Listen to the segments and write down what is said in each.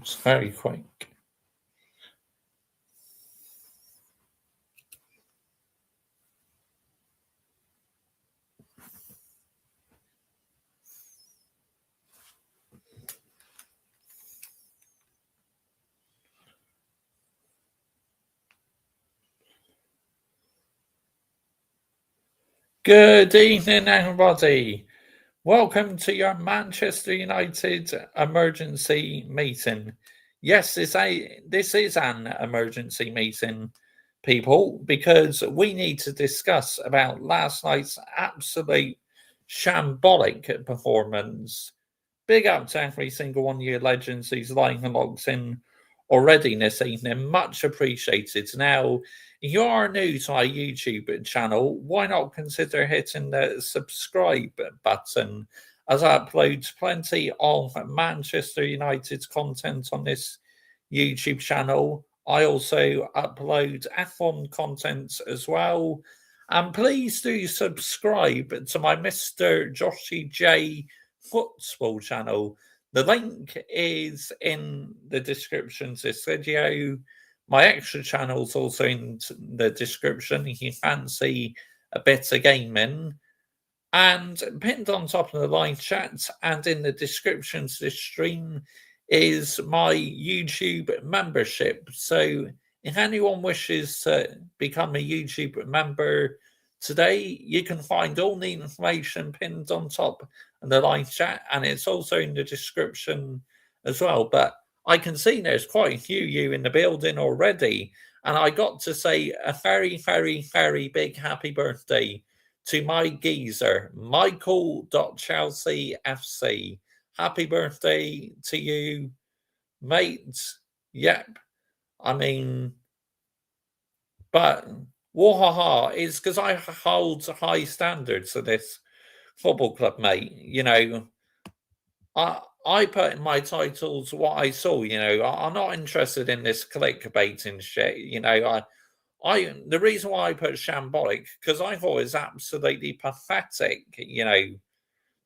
It's very quick. Good evening, everybody. Welcome to your Manchester United emergency meeting. Yes, this is an emergency meeting, people, because we need to discuss about last night's absolute shambolic performance. Big up to every single one of you legends who's lying and locked in already this evening. Much appreciated. Now, if you are new to our YouTube channel, why not consider hitting the subscribe button as I upload plenty of Manchester United content on this YouTube channel. I also upload F1 content as well. And please do subscribe to my Mr. Joshy J football channel. The link is in the description to this video. My extra channel's also in the description if you fancy a bit of gaming. And pinned on top of the live chat and in the description to this stream is my YouTube membership. So if anyone wishes to become a YouTube member today, you can find all the information pinned on top of the live chat, and it's also in the description as well. But I can see there's quite a few of you in the building already, and I got to say a very, very, very big happy birthday to my geezer, Michael.Chelsea FC. Happy birthday to you, mate. Yep. I mean, but wahaha, it's because I hold high standards for this football club, mate. You know, I put in my titles what I saw. You know, I'm not interested in this clickbaiting shit. You know, the reason why I put Shambolic because I thought it was absolutely pathetic. You know,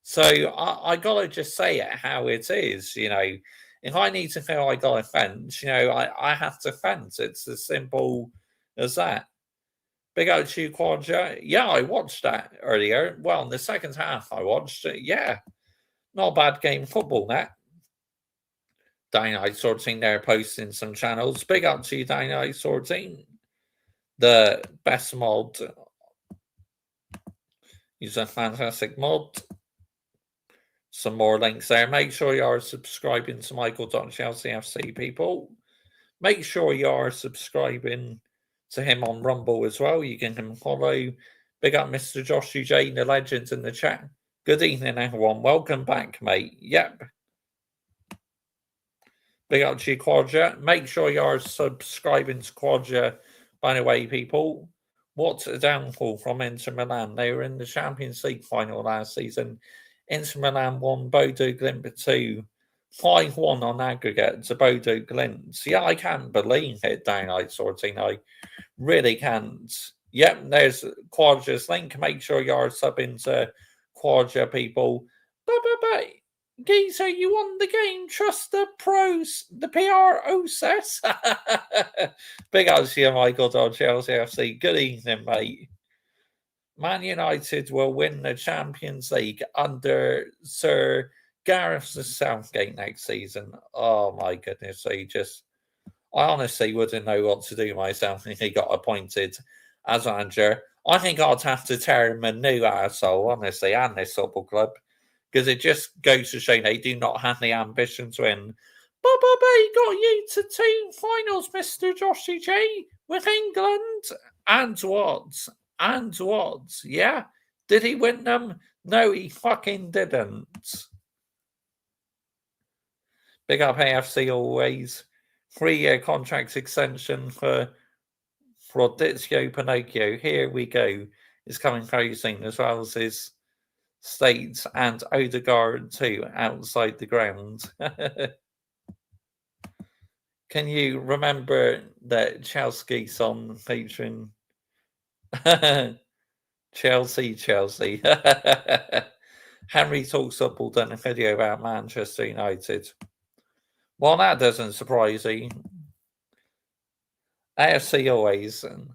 so I gotta just say it how it is. You know, if I need to feel I got a fence, you know, I have to fence. It's as simple as that. Big out to you, Quadja. Yeah, I watched that earlier. Well, in the second half, I watched it. Yeah, not a bad game of football, that. Dynamite Sorting there posting some channels. Big up to you, Dynamite Sorting. The best mod. He's a fantastic mod. Some more links there. Make sure you are subscribing to Michael.Chelsea FC, people. Make sure you are subscribing to him on Rumble as well. You can follow. Big up Mr. Josh J, the legends in the chat. Good evening, everyone. Welcome back, mate. Yep. Big up to you, Quadja. Make sure you are subscribing to Quadja. By the way, people, what's a downfall from Inter Milan? They were in the Champions League final last season. Inter Milan won Bodo Glimt 2, 5-1 on aggregate to Bodo Glimt. Yeah, I can't believe it, Downlight Sorting. I really can't. Yep, there's Quadja's link. Make sure you're subbing to Quadja, people. But, Geezer, you won the game. Trust the pros, the process. Big ups to you, Michael Chelsea FC. Good evening, mate. Man United will win the Champions League under Sir Gareth Southgate next season. Oh my goodness, I honestly wouldn't know what to do myself if he got appointed as manager. I think I'd have to tear him a new arsehole, honestly, and this football club, because it just goes to show they do not have the ambition to win. But he got you to 2 finals, Mr. Joshy J, with England. And what? And what? Yeah. Did he win them? No, he fucking didn't. Big up AFC always. 3-year contract extension for Frodizio Pinocchio. Here we go. It's coming very soon, as well as his States and Odegaard too outside the ground. Can you remember that Chelsea song featuring Chelsea? Henry Talks Football done a video about Manchester United. Well, that doesn't surprise me. AFC always. And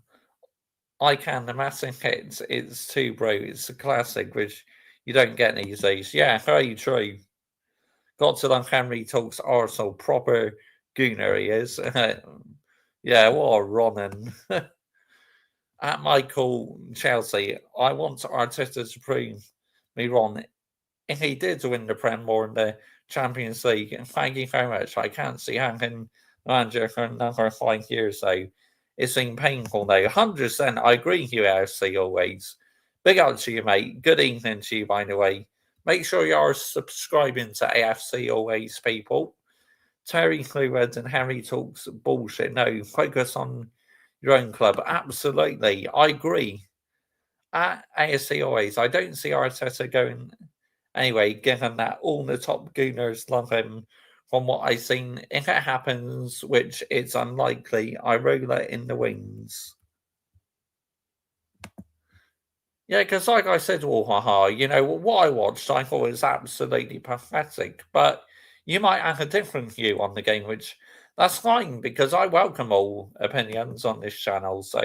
I can. The massive hits. It's too bro. It's a classic, which you don't get these days. Yeah, very true. Got to love Henry talks Arsenal. Proper gooner he is. Yeah, what a running. At Michael Chelsea, I want Arteta to prove me wrong. If he did win the Prem or in the Champions League, thank you very much. I can't see having manager for another 5 years, though. It's been painful, though. 100%, I agree with you, AFC, always. Big up to you, mate. Good evening to you, by the way. Make sure you are subscribing to AFC always, people. Terry Clued and Harry talks bullshit. No, focus on your own club. Absolutely. I agree. At AFC always, I don't see Arteta going anyway, given that all the top gooners love him from what I've seen. If it happens, which it's unlikely, I roll it in the wings. Yeah, because like I said, haha, what I watched, I thought was absolutely pathetic. But you might have a different view on the game, which that's fine because I welcome all opinions on this channel. So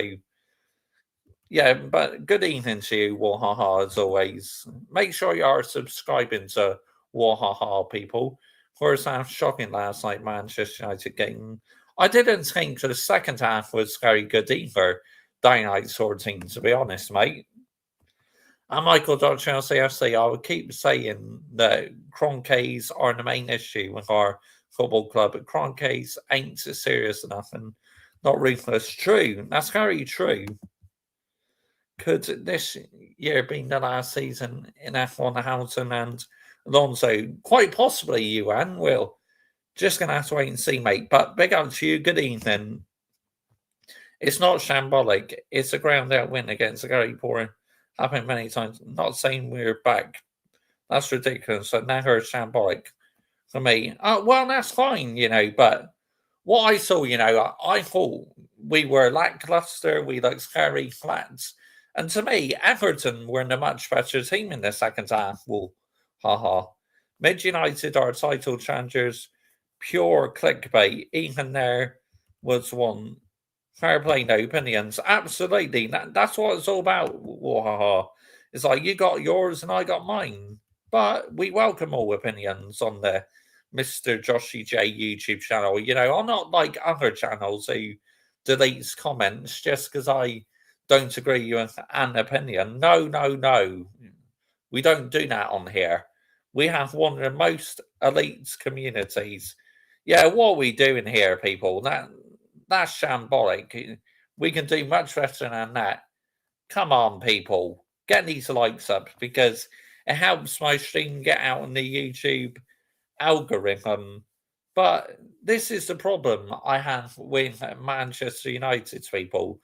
yeah, but good evening to you, Wahaha, as always. Make sure you are subscribing to Wahaha, people. First half shocking last night, Manchester United game. I didn't think the second half was very good either. Dynamite team, to be honest, mate. And Michael Chelsea FC, I would keep saying that Cronkays are the main issue with our football club. But Cronkays ain't serious enough and not ruthless. True, that's very true. Could this year be the last season in F1 Hamilton and Alonso? Quite possibly, Yuan will. Just going to have to wait and see, mate. But big up to you. Good evening. It's not shambolic. It's a ground out win against a very poor. Happened many times. Not saying we're back. That's ridiculous. So now it's shambolic for me. Well, that's fine, but what I saw, I thought we were lackluster. We looked scary flats. And to me, Everton were in a much better team in the second half. Well, haha. Mid United are title challengers. Pure clickbait. Even there was one. Fair play, no opinions. Absolutely. That's what it's all about. Haha. It's like you got yours and I got mine. But we welcome all opinions on the Mr. Joshy J YouTube channel. I'm not like other channels who deletes comments just because I don't agree with an opinion. No, no, no. We don't do that on here. We have one of the most elite communities. Yeah, what are we doing here, people? That's shambolic. We can do much better than that. Come on, people. Get these likes up because it helps my stream get out on the YouTube algorithm. But this is the problem I have with Manchester United people.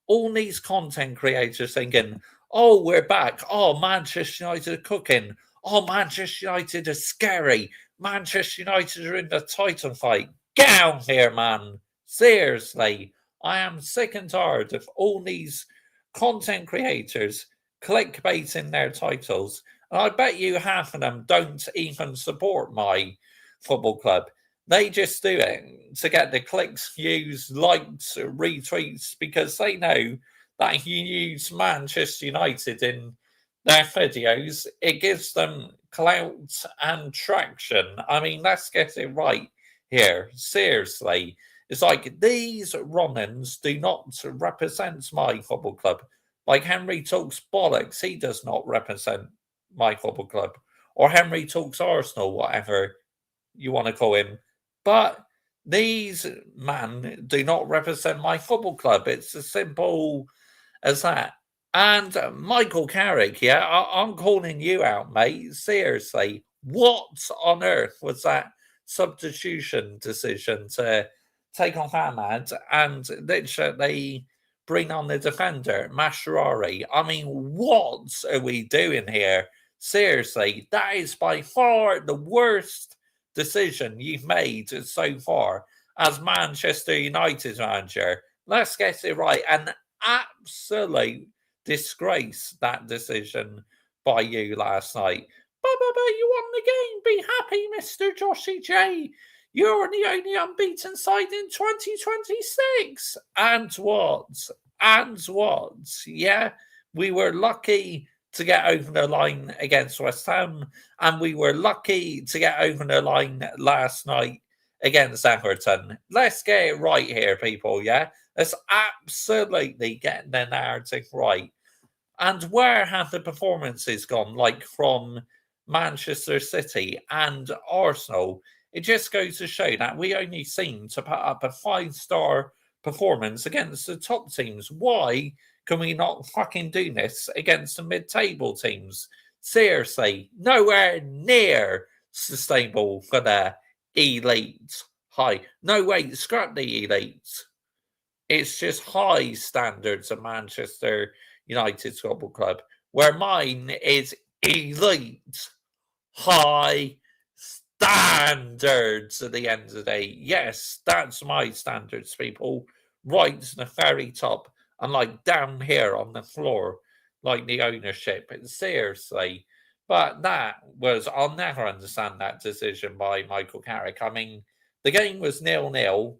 All these content creators thinking, oh, we're back. Oh, Manchester United are cooking. Oh, Manchester United are scary. Manchester United are in the title fight. Get out here, man. Seriously. I am sick and tired of all these content creators clickbaiting their titles. And I bet you half of them don't even support my football club. They just do it to get the clicks, views, likes, retweets, because they know that if you use Manchester United in their videos, it gives them clout and traction. I mean, let's get it right here. Seriously. It's like these run-ins do not represent my football club. Like Henry talks bollocks, he does not represent my football club. Or Henry talks Arsenal, whatever you want to call him. But these men do not represent my football club. It's as simple as that. And Michael Carrick, yeah, I'm calling you out, mate. Seriously, what on earth was that substitution decision to take off Ahmad and literally bring on the defender, Mascherari? I mean, what are we doing here? Seriously, that is by far the worst decision you've made so far as Manchester United manager. Let's get it right. An absolute disgrace, that decision by you last night. But you won the game. Be happy, Mr. Joshy J. You're the only unbeaten side in 2026. And what? And what? Yeah, we were lucky to get over the line against West Ham, and we were lucky to get over the line last night against Everton. Let's get it right here, people. Yeah, let's absolutely get the narrative right. And where have the performances gone, like from Manchester City and Arsenal? It just goes to show that we only seem to put up a 5-star performance against the top teams. Why can we not fucking do this against the mid-table teams? Seriously, nowhere near sustainable for the elite. High. No, wait, scrap the elite. It's just high standards of Manchester United Football Club, where mine is elite, high standards at the end of the day. Yes, that's my standards, people. Right to the very top, and like down here on the floor, like the ownership. Seriously. But I'll never understand that decision by Michael Carrick. I mean, the game was 0-0,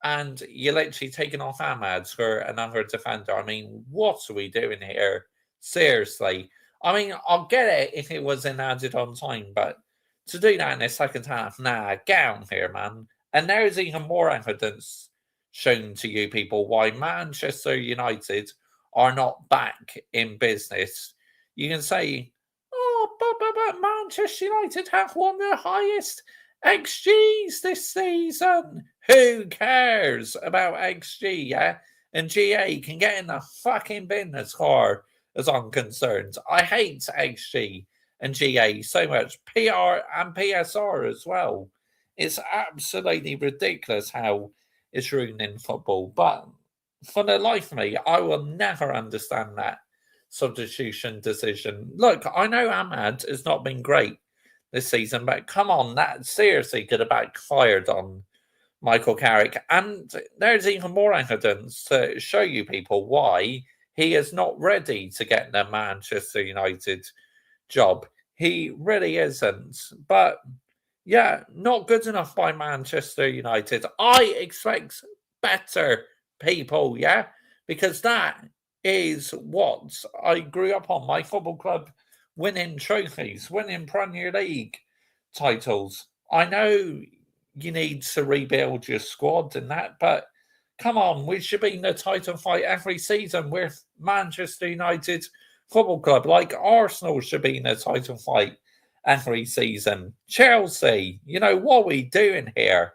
and you're literally taking off Ahmad for another defender. I mean, what are we doing here? Seriously. I mean, I'll get it if it was in added on time, but to do that in the second half, nah, get out here, man. And there's even more evidence shown to you people why Manchester United are not back in business. You can say, oh, but Manchester United have won their highest XGs this season. Who cares about XG, yeah? And GA can get in the fucking bin as far as I'm concerned. I hate XG and GA so much. PR and PSR as well. It's absolutely ridiculous how it's ruining football. But for the life of me, I will never understand that substitution decision. Look, I know Ahmad has not been great this season, but come on, that seriously could have backfired on Michael Carrick. And there's even more evidence to show you people why he is not ready to get the Manchester United job. He really isn't. But yeah, not good enough by Manchester United. I expect better, people, yeah? Because that is what I grew up on. My football club winning trophies, winning Premier League titles. I know you need to rebuild your squad and that, but come on, we should be in the title fight every season with Manchester United Football Club, like Arsenal should be in the title fight every season. Chelsea, what are we doing here?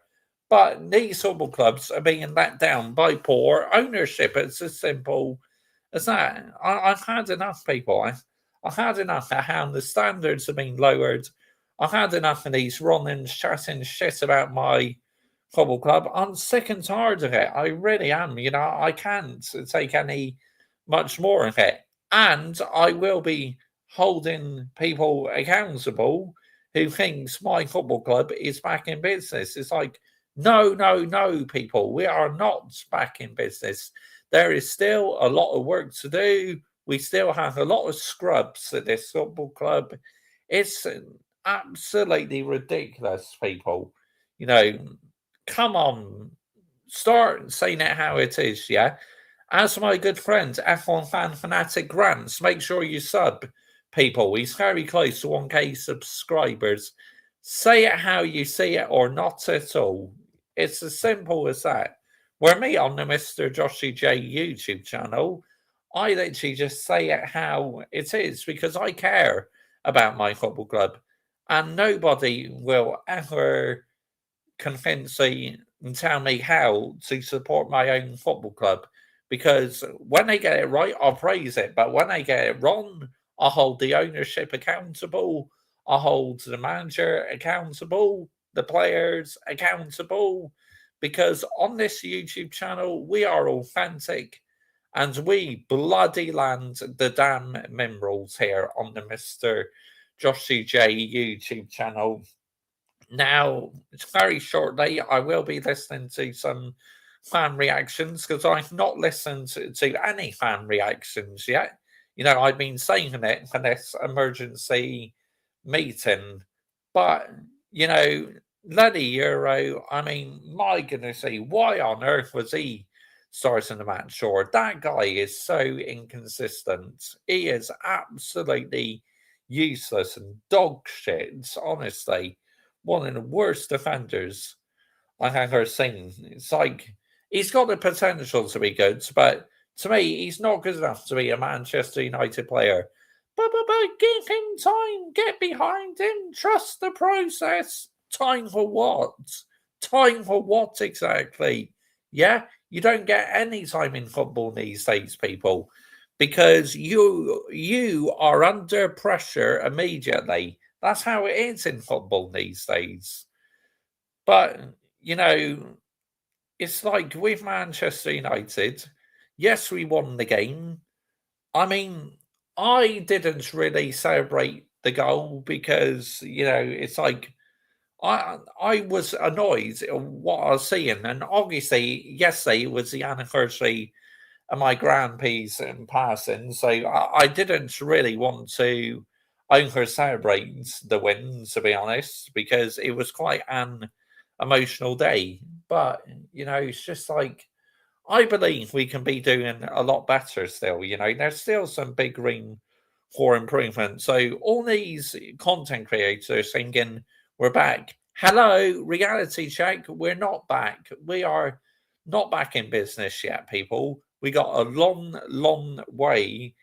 But these football clubs are being let down by poor ownership. It's as simple as that. I've had enough, people. I've had enough of how the standards have been lowered. I've had enough of these running, chatting shit about my football club. I'm sick and tired of it. I really am. I can't take any much more of it. And I will be holding people accountable who thinks my football club is back in business. It's like, no, no, no, people. We are not back in business. There is still a lot of work to do. We still have a lot of scrubs at this football club. It's absolutely ridiculous, people. Come on, start saying it how it is, yeah? As my good friend, F1 fan fanatic Grants, make sure you sub, people. He's very close to 1K subscribers. Say it how you see it or not at all. It's as simple as that. Where me on the Mr. Joshy J YouTube channel, I literally just say it how it is because I care about my football club. And nobody will ever convince me and tell me how to support my own football club. Because when they get it right, I'll praise it. But when they get it wrong, I'll hold the ownership accountable. I'll hold the manager accountable, the players accountable. Because on this YouTube channel, we are authentic and we bloody land the damn minerals here on the Mr. Joshy J YouTube channel. Now, very shortly, I will be listening to some fan reactions because I've not listened to any fan reactions yet. I've been saving it for this emergency meeting. But, Bloody Euro. I mean, my goodness, why on earth was he starting the match? Sure, that guy is so inconsistent. He is absolutely useless and dog shit. Honestly, one of the worst defenders I've ever seen. It's like he's got the potential to be good, but to me, he's not good enough to be a Manchester United player. But give him time, get behind him, trust the process. Time for what? Time for what exactly? Yeah, you don't get any time in football these days, people, because you are under pressure immediately. That's how it is in football these days. But you know, it's like with Manchester United. Yes, we won the game. I mean, I didn't really celebrate the goal because it's like I was annoyed at what I was seeing, and obviously yesterday was the anniversary of my grandpa's passing, so I didn't really want to over celebrate the win, to be honest, because it was quite an emotional day. But it's just like I believe we can be doing a lot better still. There's still some big room for improvement. So all these content creators thinking we're back. Hello, reality check. We're not back. We are not back in business yet, people. We got a long, long way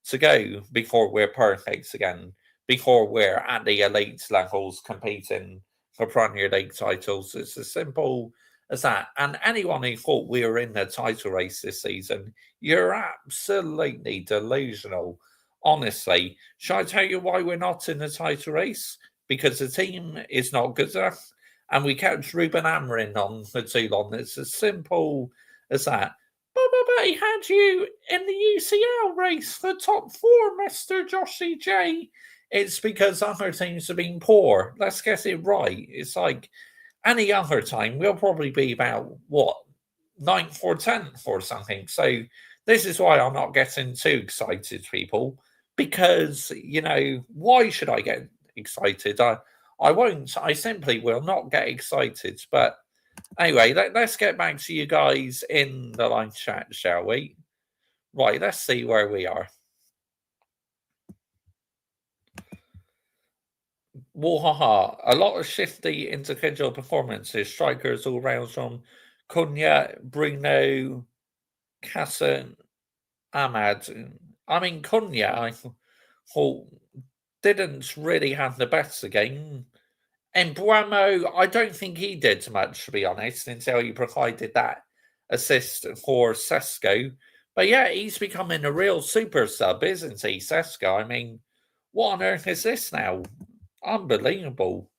to go before we're perfect again, before we're at the elite levels competing for Premier League titles. It's as simple as that. And anyone who thought we were in the title race this season, you're absolutely delusional. Honestly, shall I tell you why we're not in the title race? Because the team is not good enough, and we kept Ruben Amorim on for too long. It's as simple as that. But he had you in the UCL race for top four, Mr. Joshy J. It's because other teams have been poor. Let's get it right. It's like any other time, we'll probably be about what, ninth or 10th or something. So this is why I'm not getting too excited, people, because why should I get excited? I won't. I simply will not get excited. But anyway, let's get back to you guys in the live chat, shall we? Right, let's see where we are. Wahaha, a lot of shifty individual performances. Strikers all round from Cunha, Bruno, Casa, Ahmad. I mean, Cunha, I thought didn't really have the best game. And Bramo, I don't think he did much, to be honest, until he provided that assist for Sesko. But yeah, he's becoming a real super sub, isn't he, Sesko? I mean, what on earth is this now? Unbelievable.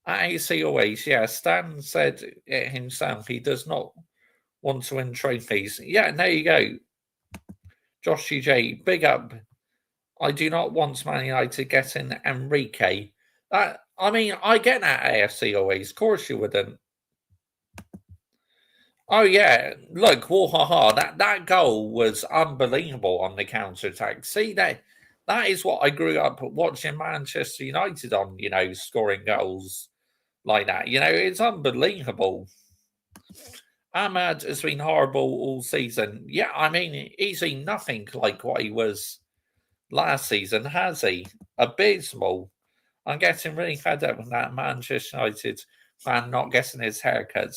At AC always, yeah, Stan said it himself. He does not want to win trophies. Yeah, and there you go. Joshy J, big up. I do not want Man United getting Enrique. I mean, I get that AFC always. Of course you wouldn't. Oh yeah, look, wahaha, that goal was unbelievable on the counter attack. See that is what I grew up watching Manchester United on. Scoring goals like that. It's unbelievable. Ahmad has been horrible all season. Yeah, I mean, he's been nothing like what he was last season, has he? Abysmal. I'm getting really fed up with that Manchester United fan not getting his haircut.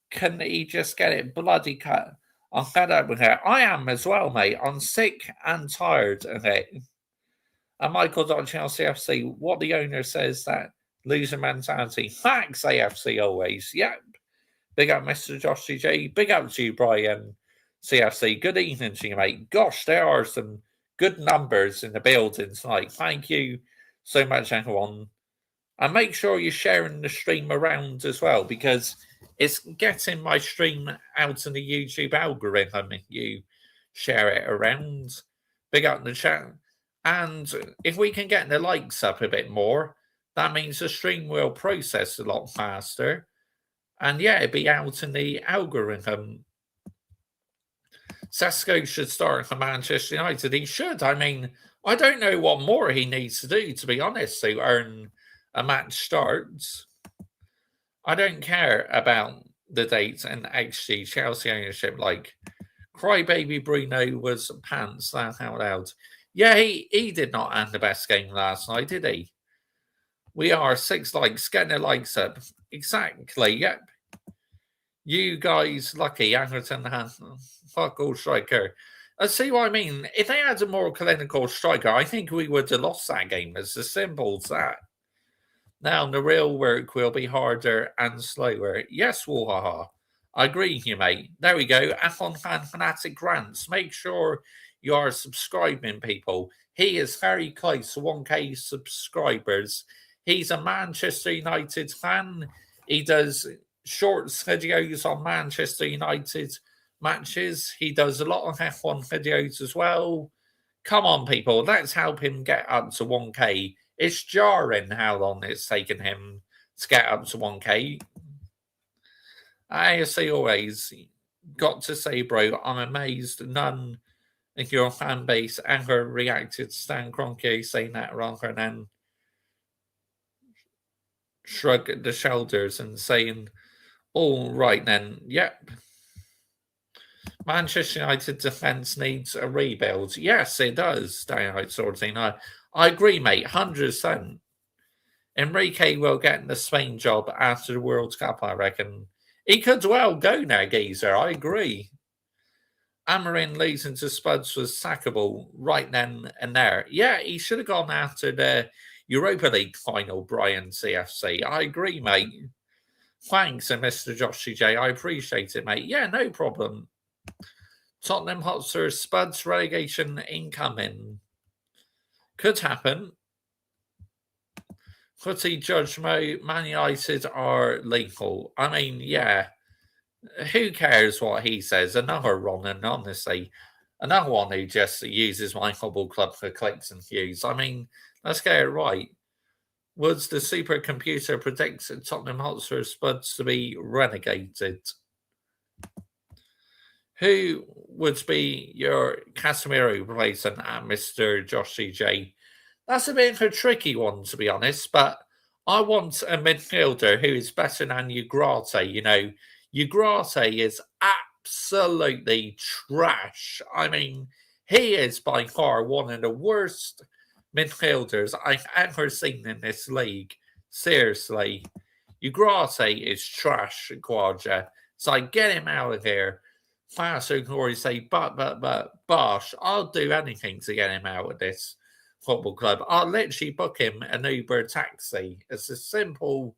Can he just get it bloody cut? I'm fed up with it. I am as well, mate. I'm sick and tired of it. And Michael Chelsea FC, what the owner says that loser mentality. Facts AFC always. Yep. Big up, Mr. Josh CJ. Big up to you, Brian CFC. Good evening to you, mate. Gosh, there are some good numbers in the building tonight. Thank you so much, everyone. And make sure you're sharing the stream around as well, because it's getting my stream out in the YouTube algorithm if you share it around. Big up in the chat. And if we can get the likes up a bit more, that means the stream will process a lot faster. And yeah, it'd be out in the algorithm. Sesko should start for Manchester United. He should. I mean, I don't know what more he needs to do, to be honest, to earn a match start. I don't care about the dates and XG Chelsea ownership. Like, crybaby Bruno was pants, laugh out loud. Yeah, he did not have the best game last night, did he? We are 6 likes, getting the likes up. Exactly, yep. You guys lucky Everton has fuck all striker. See what I mean? If they had a more clinical striker, I think we would have lost that game. It's as simple as that. Now the real work will be harder and slower. Yes, Wahaha. I agree with you, mate. There we go. F1 fan fanatic grants. Make sure you are subscribing, people. He is very close to 1K subscribers. He's a Manchester United fan. He does short videos on Manchester United matches. He does a lot of F1 videos as well. Come on, people. Let's help him get up to 1K. It's jarring how long it's taken him to get up to 1K. I say always, got to say, bro, I'm amazed none of your fan base ever reacted to Stan Kroenke saying that rather than shrug the shoulders and saying, all right then, yep. Manchester United defence needs a rebuild. Yes, it does, Downright Sorting. I agree, mate, 100%. Enrique will get the Spain job after the World Cup, I reckon. He could well go now, geezer. I agree. Amarin losing to Spuds was sackable right then and there. Yeah, he should have gone after the Europa League final, Brian CFC. I agree, mate. Thanks, Mr. Joshy J. I appreciate it, mate. Yeah, no problem. Tottenham Hotspur Spuds relegation incoming. Could happen. Footy Judge Mo, Man United are lethal. I mean, yeah. Who cares what he says? Another Ronan, honestly. Another one who just uses my football club for clicks and views. I mean, let's get it right. Would the supercomputer predict Tottenham Hotspur Spuds to be relegated? Who would be your Casemiro replacement at Mr. Joshy J? That's a bit of a tricky one, to be honest, but I want a midfielder who is better than Ugrate. You know, Ugrate is absolutely trash. I mean, he is by far one of the worst midfielders I've ever seen in this league. Seriously. Ugrate is trash, Quadja. So get him out of here. Faster Glory say, but, Bosh, I'll do anything to get him out of this football club. I'll literally book him an Uber taxi. It's as simple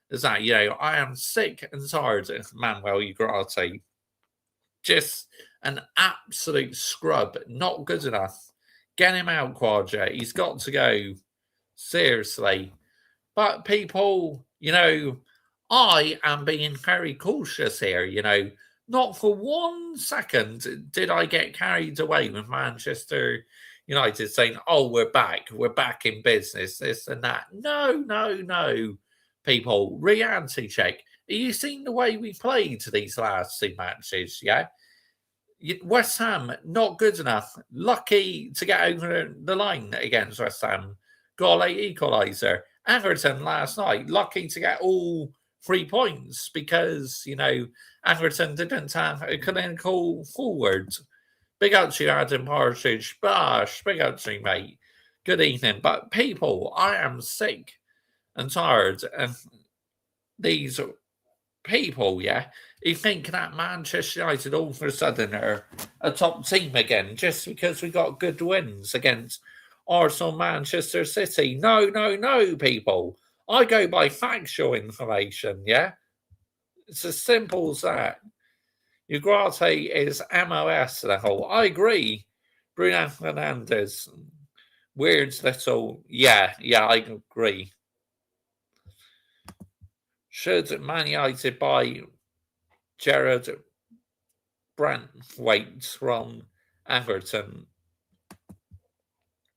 as that. You know, I am sick and tired of Manuel Ugarte. Just an absolute scrub. Not good enough. Get him out, Quadja. He's got to go. Seriously. But people, you know, I am being very cautious here, you know. Not for 1 second did I get carried away with Manchester United saying, oh, we're back in business, this and that. No, people. Reality check. Have you seen the way we played these last 2 matches? Yeah. West Ham, not good enough. Lucky to get over the line against West Ham. Goal equaliser. Everton last night, lucky to get all 3 points because, you know, Everton didn't have a clinical forward. Big up to you, Adam Partridge. Bash, big up to you, mate. Good evening. But people, I am sick and tired of these people, yeah, who think that Manchester United all of a sudden are a top team again just because we got good wins against Arsenal, Manchester City. No, people. I go by factual information, yeah? It's as simple as that. Ugrate is MOS level. I agree. Bruno Fernandes. Weird little. Yeah, I agree. Should Man United buy Gerard Brantwaite from Everton?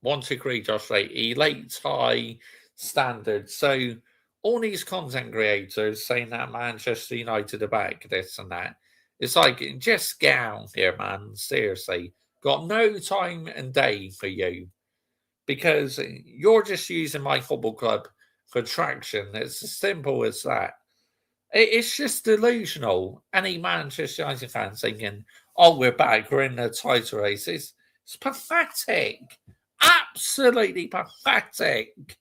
Want to agree, Josh Ray. Elite high standards. So all these content creators saying that Manchester United are back, this and that. It's like, just get out here, man. Seriously. Got no time and day for you. Because you're just using my football club for traction. It's as simple as that. It's just delusional. Any Manchester United fan thinking, "Oh, we're back. We're in the title race." It's pathetic. Absolutely pathetic.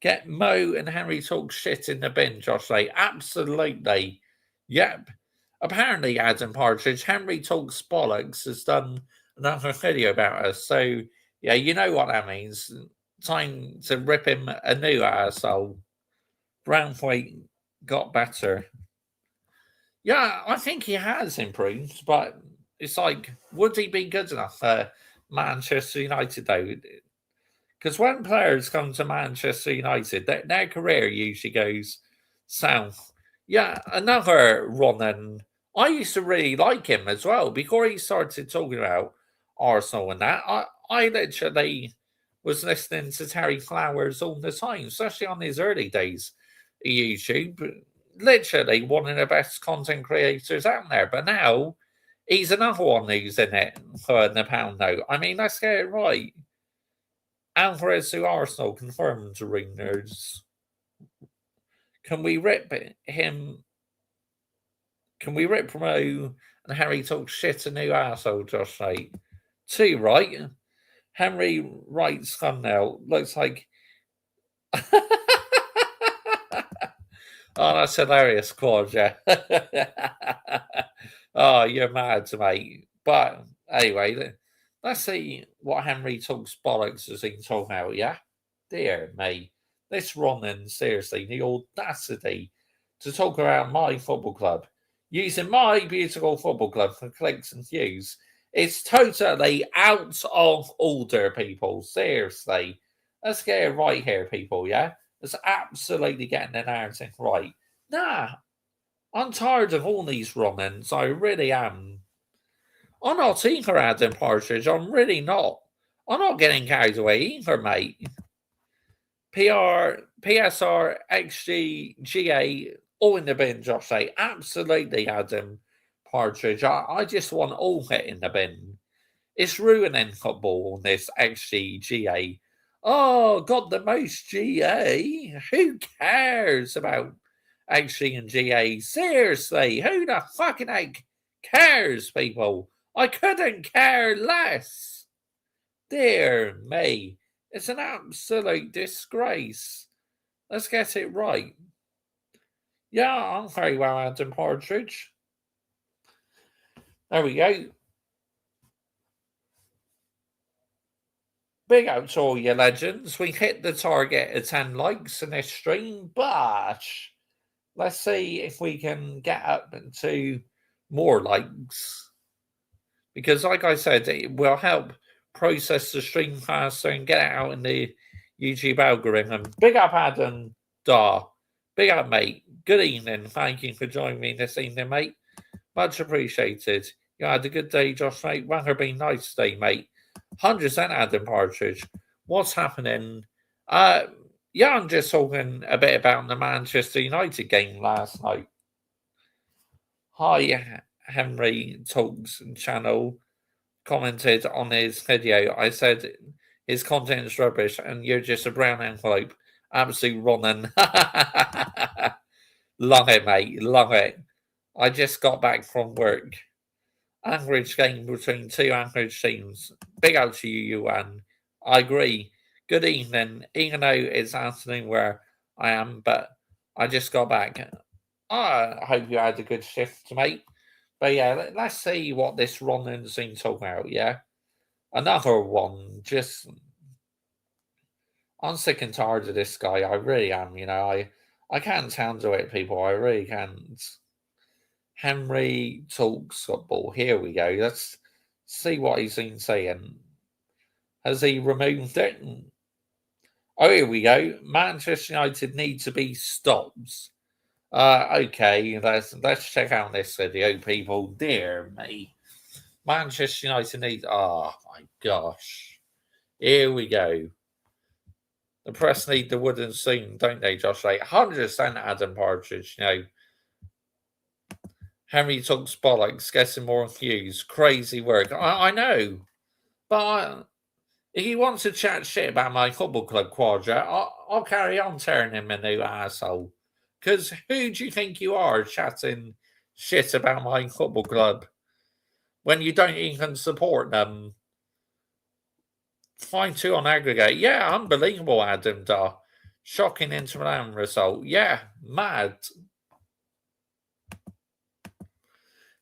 Get Mo and Henry talk shit in the bin, Josh Lay. Absolutely. Yep. Apparently, Adam Partridge, Henry Talks Bollocks has done another video about us. So, yeah, you know what that means. Time to rip him a new arsehole. Brownthwaite got better. Yeah, I think he has improved, but it's like, would he be good enough for Manchester United, though? Because when players come to Manchester United, their career usually goes south. Yeah, another Ronan. I used to really like him as well before he started talking about Arsenal and that. I literally was listening to Terry Flowers all the time, especially on his early days of YouTube. Literally one of the best content creators out there. But now he's another one who's in it for the pound note. I mean, let's get it right. Alvarez to Arsenal confirmed, ringers. Can we rip him? Can we rip Mo and Harry talk shit a new arsehole, Josh Knight? Two, right? Henry writes thumbnail. Looks like. Oh, that's hilarious, Claude. Yeah. Oh, you're mad, mate. But anyway, let's see what Henry Talks Bollocks has been talking about, yeah? Dear me. This Ronan, seriously, the audacity to talk about my football club, using my beautiful football club for clicks and views. It's totally out of order, people. Seriously. Let's get it right here, people, yeah? It's absolutely getting the narrative right. Nah, I'm tired of all these Romans. I really am. I'm not either, Adam Partridge. I'm really not. I'm not getting carried away either, mate. PSR, XG, GA, all in the bin, Josh. Say absolutely, Adam Partridge. I just want all hit in the bin. It's ruining football, this XG, GA. Oh, got the most GA. Who cares about XG and GA? Seriously, who the fucking heck cares, people? I couldn't care less. Dear me. It's an absolute disgrace. Let's get it right. Yeah, I'm very well, Adam Partridge. There we go. Big out to all you legends. We hit the target of 10 likes in this stream, but let's see if we can get up to more likes. Because, like I said, it will help process the stream faster and get it out in the YouTube algorithm. Big up, Adam Dar. Big up, mate. Good evening. Thank you for joining me this evening, mate. Much appreciated. You had a good day, Josh, mate. Rather been nice today, mate. 100% Adam Partridge. What's happening? Yeah, I'm just talking a bit about the Manchester United game last night. Hi, Henry Talks channel commented on his video. I said his content is rubbish and you're just a brown envelope. Absolute Ronan. Love it, mate. Love it. I just got back from work. Average game between two average teams. Big out to you, Yuan. I agree. Good evening. Even though it's afternoon where I am, but I just got back. I hope you had a good shift, mate. But yeah, let's see what this Ronan's been talking about, yeah? Another one. Just, I'm sick and tired of this guy. I really am, you know. I can't handle it, people. I really can't. Henry Talks Football. Here we go. Let's see what he's been saying. Has he removed it? Oh, here we go. Manchester United need to be stopped. Okay, let's check out this video, people. Dear me. Manchester United need. Oh my gosh. Here we go. The press need the wooden spoon, don't they, Josh? 100% Adam Partridge, you know. Henry Talks Bollocks, getting more views. Crazy work. I know. But if he wants to chat shit about my football club, Quadra, I'll carry on tearing him a new asshole. Because who do you think you are chatting shit about my football club when you don't even support them? 5-2 on aggregate. Yeah, unbelievable, Adam Dar. Shocking Inter Milan result. Yeah, mad.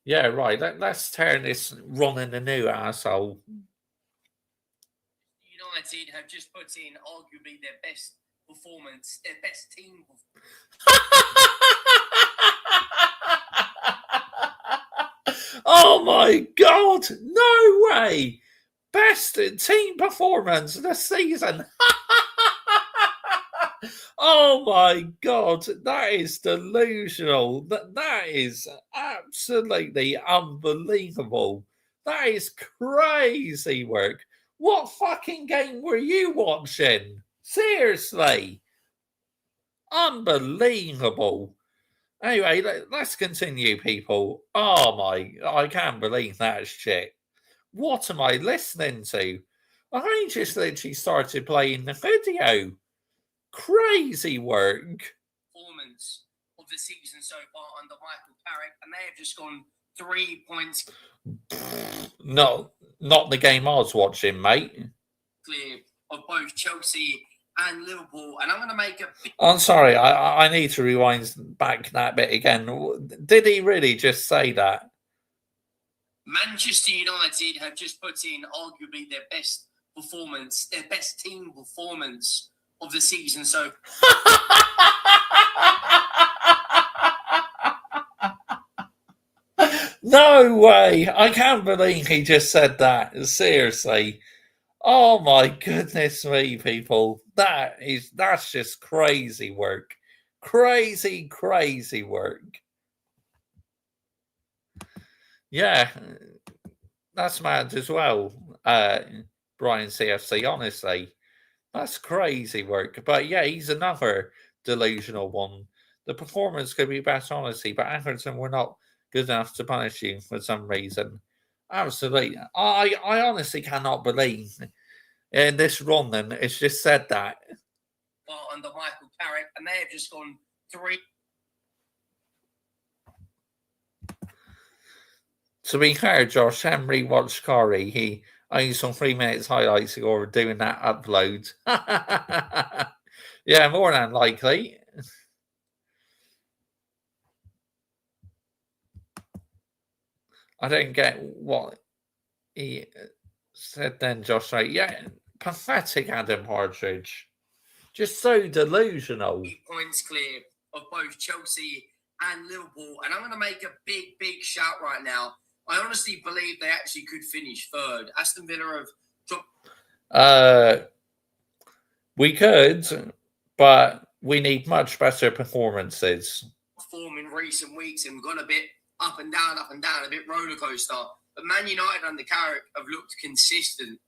Yeah, right. Let's turn this running the new asshole. United have just put in arguably their best performance, their best team Oh my god! No way! Best team performance of the season. Oh my god, that is delusional. That is absolutely unbelievable. That is crazy work. What fucking game were you watching? Seriously. Unbelievable. Anyway, let's continue, people. Oh my, I can't believe that shit. What am I listening to? I just literally started playing the video. Crazy work. Performance of the season so far under Michael Carrick, and they have just gone 3 points. No, not the game I was watching, mate. Clear of both Chelsea and Liverpool, and I'm going to make a. I'm sorry, I need to rewind back that bit again. Did he really just say that? Manchester United have just put in arguably their best performance, their best team performance of the season. So. No way! I can't believe he just said that. Seriously. Oh my goodness me, people. That's just crazy work. Crazy work. Yeah, that's mad as well. Brian CFC, honestly. That's crazy work. But yeah, he's another delusional one. The performance could be better, honestly, but Everton were not good enough to punish you for some reason. Absolutely. I honestly cannot believe in this run then it's just said that. Under Michael Carrick, and they have just gone 3. To be fair, Josh, Henry watched Corey. He only saw 3 minutes highlights ago of doing that upload. Yeah, more than likely. I don't get what he said then, Josh. Like, yeah, pathetic Adam Partridge. Just so delusional. 8 points clear of both Chelsea and Liverpool. And I'm going to make a big shout right now. I honestly believe they actually could finish third. Aston Villa have dropped. We could, but we need much better performances. Form in recent weeks and gone a bit up and down, a bit roller coaster. But Man United under Carrick have looked consistent.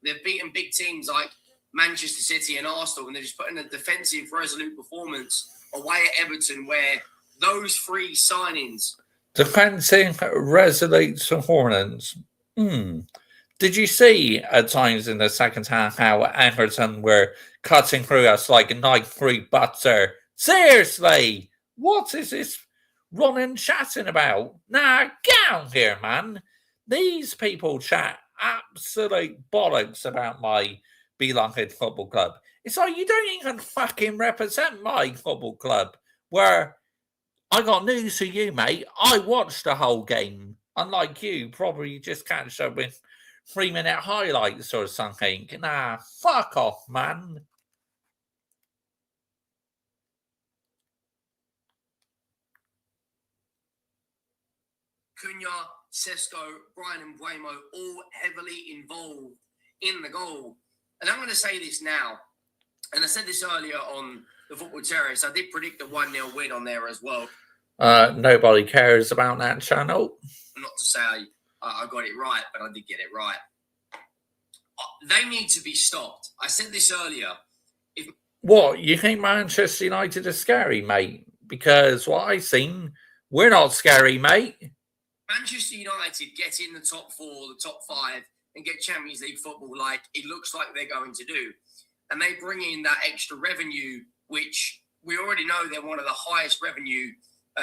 They've beaten big teams like Manchester City and Arsenal, and they're just putting a defensive, resolute performance away at Everton, where those 3 signings. Defensive, resolute performance. Did you see at times in the second half how Everton were cutting through us like knife through butter? Seriously, what is this running chatting about? Nah, get out here, man. These people chat absolute bollocks about my beloved football club. It's like you don't even fucking represent my football club. Where I got news for you, mate. I watched the whole game. Unlike you, probably just catch up with 3-minute highlights or something. Nah, fuck off, man. Cunha, Sesko, Brian and Buemo all heavily involved in the goal. And I'm going to say this now, and I said this earlier on the Football Terrace. I did predict a 1-0 win on there as well. Nobody cares about that channel. Not to say I got it right, but I did get it right. They need to be stopped. I said this earlier. What, you think Manchester United are scary, mate? Because what I've seen, we're not scary, mate. Manchester United get in the top 4, the top 5, and get Champions League football like it looks like they're going to do. And they bring in that extra revenue, which we already know they're one of the highest revenue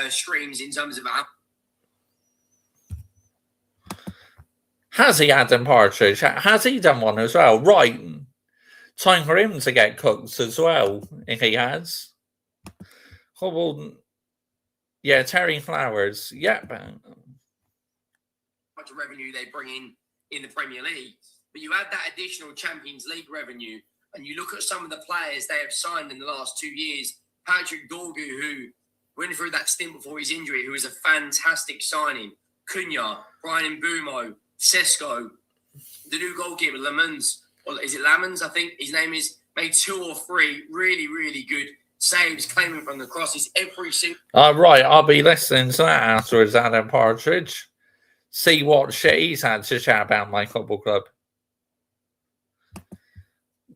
streams in terms of Has he, Adam Partridge? Has he done one as well? Right. Time for him to get cooked as well, if he has. Oh, well, yeah, Terry Flowers. Yep. much revenue they bring in the Premier League. But you add that additional Champions League revenue, and you look at some of the players they have signed in the last 2 years. Patrick Dorgu, who went through that stint before his injury, who was a fantastic signing. Cunha, Brian Mbumo, Sesko, the new goalkeeper, Lamans, or is it Lamans? I think his name is, made 2 or 3 really, really good saves claiming from the crosses every single. Right, I'll be listening to that afterwards, Adam Partridge. See what shit he's had to chat about my football club.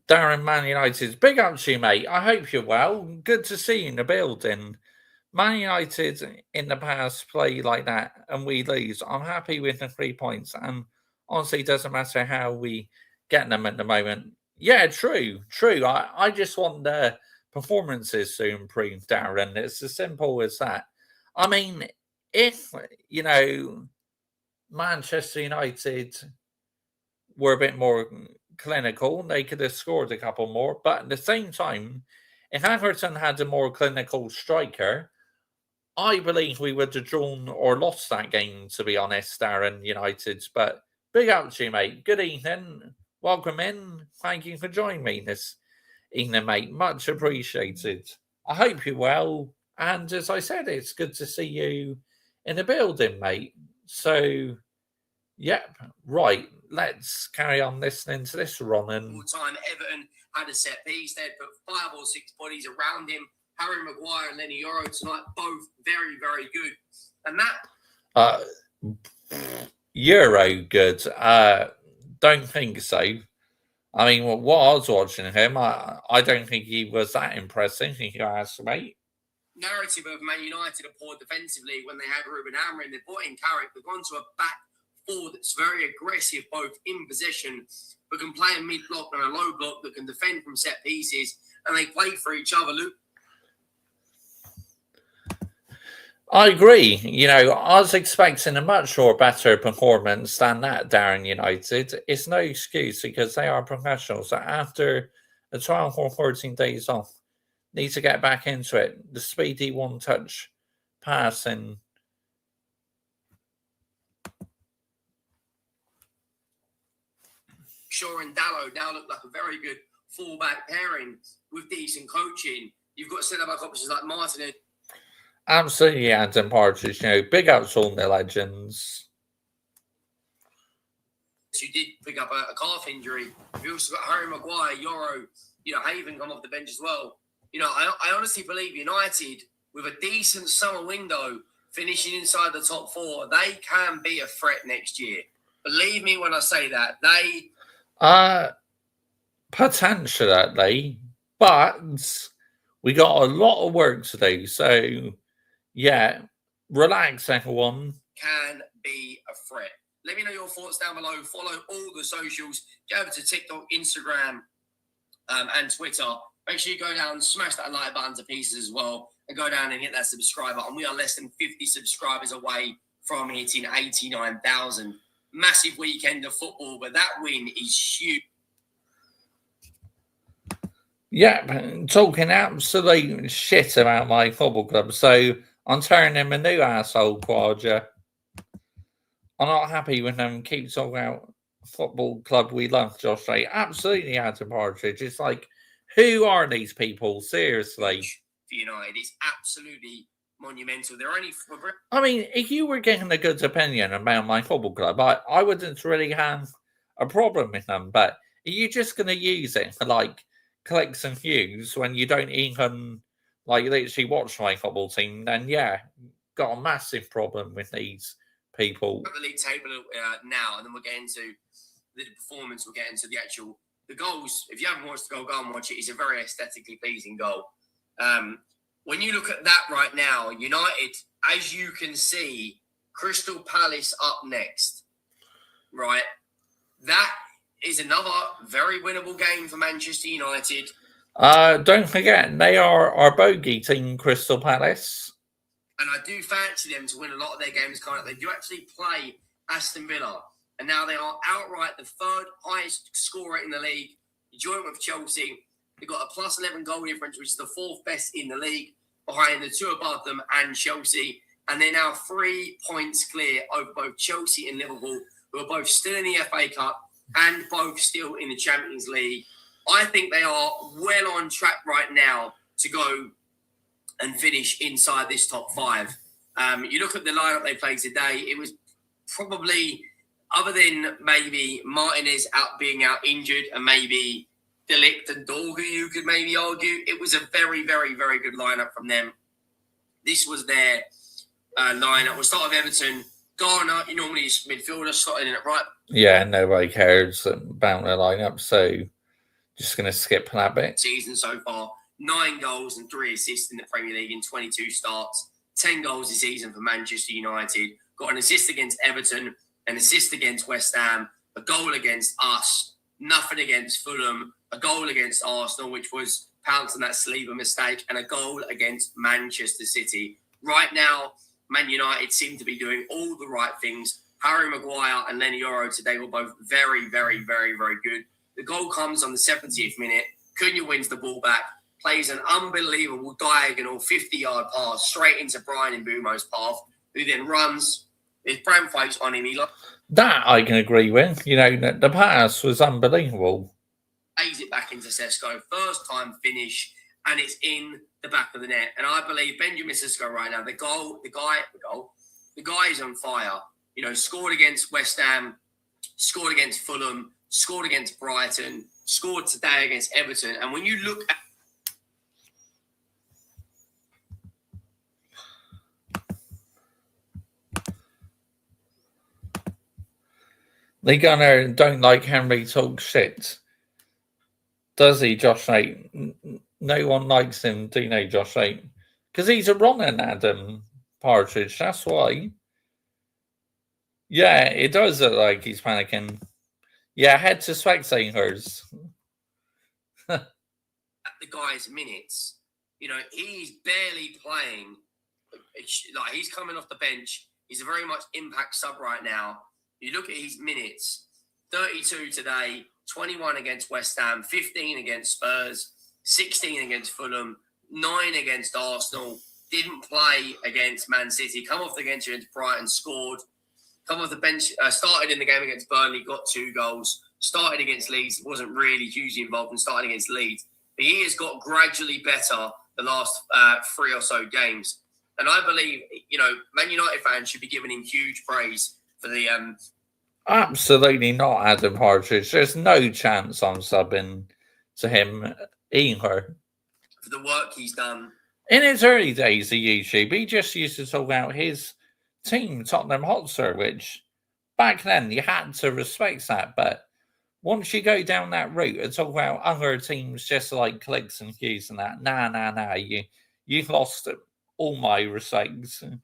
Darren, Man United, big up to you, mate. I hope you're well. Good to see you in the building. Man United in the past play like that and we lose. I'm happy with the 3 points, and honestly, it doesn't matter how we get them at the moment. Yeah, true. I just want the performances to improve, Darren. It's as simple as that. I mean, if, Manchester United were a bit more clinical, they could have scored a couple more. But at the same time, if Everton had a more clinical striker, I believe we would have drawn or lost that game, to be honest, Darren United. But big up to you, mate. Good evening. Welcome in. Thank you for joining me this evening, mate. Much appreciated. I hope you're well. And as I said, it's good to see you in the building, mate. So, yep, right. Let's carry on listening to this, Ron. All time, Everton had a set piece. They'd put 5 or 6 bodies around him. Harry Maguire and Lenny Yoro tonight, both very, very good. And that Euro good. Don't think so. I mean, what I was watching him, I don't think he was that impressive, if you ask me. Narrative of Man United are poor defensively when they had Ruben Amorim. They brought in Carrick. They've gone to a back four that's very aggressive, both in possession, but can play a mid-block and a low block that can defend from set pieces, and they play for each other. Luke. I agree. I was expecting a much more better performance than that, Darren United. It's no excuse because they are professionals. After a 12 or 14 days off, need to get back into it. The speedy one-touch passing. Shaw and Dalot now look like a very good fullback pairing with decent coaching. You've got centre-back options like Martin. Absolutely, Adam Partridge. Big ups on the legends. You did pick up a calf injury. You've also got Harry Maguire, Yoro, Haven come off the bench as well. I honestly believe United, with a decent summer window, finishing inside the top 4, they can be a threat next year. Believe me when I say that. They... Potentially, but we got a lot of work to do, so... Yeah, relax, everyone. Can be a threat. Let me know your thoughts down below. Follow all the socials. Go over to TikTok, Instagram, and Twitter. Make sure you go down, smash that like button to pieces as well, and go down and hit that subscribe button. We are less than 50 subscribers away from hitting 89,000. Massive weekend of football, but that win is huge. Yeah, talking absolute shit about my football club, so... I'm turning him a new asshole, Quadra. I'm not happy with them. Keep talking about football club we love, Josh Ray. Absolutely, Adam Partridge. It's like, who are these people? Seriously. For United, it's absolutely monumental. They're only... I mean, if you were getting a good opinion about my football club, I wouldn't really have a problem with them. But are you just going to use it for, clicks and views when you don't even... literally watch my football team, then got a massive problem with these people. The league table now, and then we'll get into the performance. We'll get into the goals. If you haven't watched the goal, go and watch it. It's a very aesthetically pleasing goal. When you look at that right now, United, as you can see, Crystal Palace up next, right? That is another very winnable game for Manchester United. Don't forget, they are our bogey team, Crystal Palace. And I do fancy them to win a lot of their games coming up. They do actually play Aston Villa, and now they are outright the third highest scorer in the league, joint with Chelsea. They've got a plus 11 goal difference, which is the fourth best in the league, behind the two above them and Chelsea. And they're now 3 points clear over both Chelsea and Liverpool, who are both still in the FA Cup and both still in the Champions League. I think they are well on track right now to go and finish inside this top five. You look at the lineup they played today, it was probably, other than maybe Martinez being out injured and maybe De Ligt and Dorgu, you could maybe argue, it was a very, very, very good lineup from them. This was their lineup. We'll start with Everton. Garner, you normally is midfielder, slotted in it right. Yeah, nobody cares about the lineup, so just going to skip that bit. Season so far, 9 goals and 3 assists in the Premier League in 22 starts. 10 goals this season for Manchester United. Got an assist against Everton, an assist against West Ham, a goal against us, nothing against Fulham, a goal against Arsenal, which was pounced on that sleeper mistake, and a goal against Manchester City. Right now, Man United seem to be doing all the right things. Harry Maguire and Lenny Yoro today were both very, very, very, very good. The goal comes on the 70th minute. Cunha wins the ball back, plays an unbelievable diagonal 50-yard pass straight into Brian Mbeumo's path, who then runs his brand face on him. That I can agree with. You know, the pass was unbelievable. Plays it back into Sesko. First time finish, and it's in the back of the net. And I believe Benjamin Sesko right now, the guy is on fire. You know, scored against West Ham, scored against Fulham, scored against Brighton, scored today against Everton. And when you look at Lee Gunner don't like Henry talk shit. Does he, Josh Knight? No one likes him, do you know, Josh Knight? Because he's a Ronan Adam Partridge, that's why. Yeah, it does look like he's panicking. Yeah, head to spectators. the guy's minutes, you know, he's barely playing. Like, he's coming off the bench. He's a very much impact sub right now. You look at his minutes, 32 today, 21 against West Ham, 15 against Spurs, 16 against Fulham, 9 against Arsenal, didn't play against Man City, come off the bench against Brighton, scored, come off the bench, started in the game against Burnley, got 2 goals, started against Leeds, wasn't really hugely involved and started against Leeds. But he has got gradually better the last 3 or so games. And I believe, you know, Man United fans should be giving him huge praise for the... Absolutely not, Adam Partridge. There's no chance I'm subbing to him either. For the work he's done. In his early days of YouTube, he just used to talk about his team, Tottenham Hotspur, which back then you had to respect that. But once you go down that route and talk about other teams just like Clicks and Hughes and that, nah, you've lost all my respects. In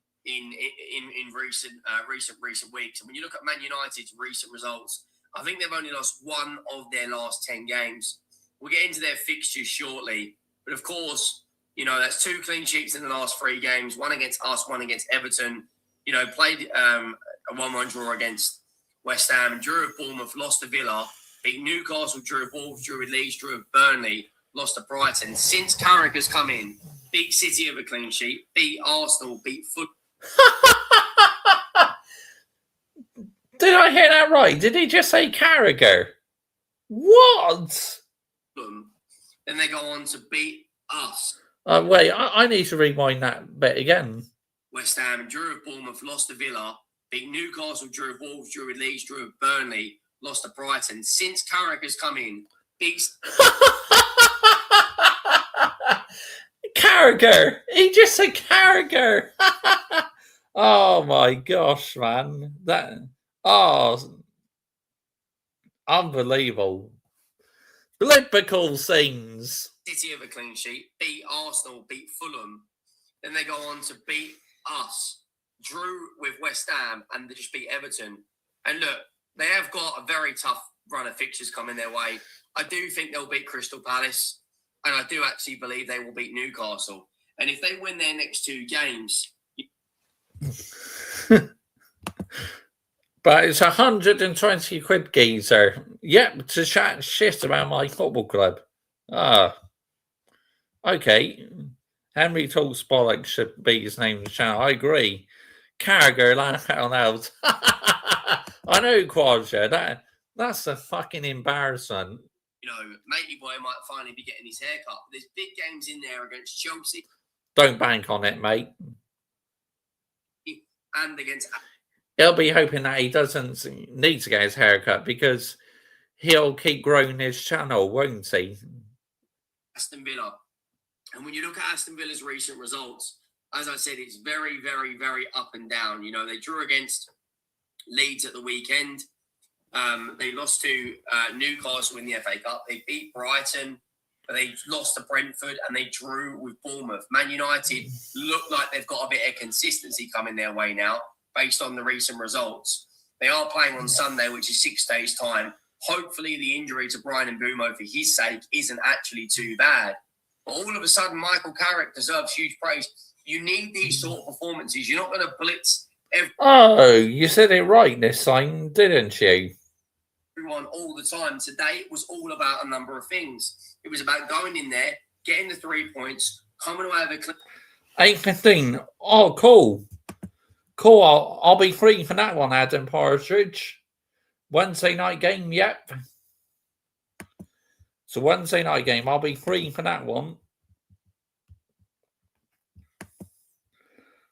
recent weeks. And when you look at Man United's recent results, I think they've only lost 1 of their last 10 games. We'll get into their fixtures shortly. But of course, you know, that's 2 clean sheets in the last 3 games, 1 against us, 1 against Everton. You know, played a 1-1 draw against West Ham, drew with Bournemouth, lost to Villa, beat Newcastle, drew with Wolves, drew with Leeds, drew with Burnley, lost to Brighton. Since Carrick has come in, beat City of a clean sheet, beat Arsenal, beat Fulham. Did I hear that right? Did he just say Carragher? What? Then they go on to beat us. Wait, I need to rewind that bit again. West Ham, drew with Bournemouth, lost to Villa, beat Newcastle, drew with Wolves, drew with Leeds, drew with Burnley, lost to Brighton. Since Carrick has come in, beats... Carragher! He just said Carragher! Oh my gosh, man. Unbelievable. Biblical scenes. City of a clean sheet, beat Arsenal, beat Fulham. Then they go on to beat us, drew with West Ham, and they just beat Everton. And look, they have got a very tough run of fixtures coming their way. I do think they'll beat Crystal Palace. and I do actually believe they will beat Newcastle. And if they win their next 2 games... But it's 120 quid, geezer. Yep, to chat shit about my football club. Okay. Henry Shambolic should be his name in the channel. I agree. Carragher, laugh out loud. I know, Quadja. That's a fucking embarrassment. Matey boy might finally be getting his haircut. There's big games in there against Chelsea. Don't bank on it, mate. And against... He'll be hoping that he doesn't need to get his haircut because he'll keep growing his channel, won't he? Aston Villa. And when you look at Aston Villa's recent results, as I said, it's very, very, very up and down. They drew against Leeds at the weekend. They lost to Newcastle in the FA Cup. They beat Brighton, but they lost to Brentford, and they drew with Bournemouth. Man United look like they've got a bit of consistency coming their way now, based on the recent results. They are playing on Sunday, which is 6 days' time. Hopefully the injury to Brian Mbeumo, for his sake, isn't actually too bad. But all of a sudden, Michael Carrick deserves huge praise. You need these sort of performances. You're not going to blitz you said it right this time, didn't you? Everyone all the time. Today, it was all about a number of things. It was about going in there, getting the 3 points, coming away with a... 8:15. Oh, cool. Cool, I'll be free for that one, Adam Partridge. Wednesday night game, yep. So Wednesday night game, I'll be free for that one.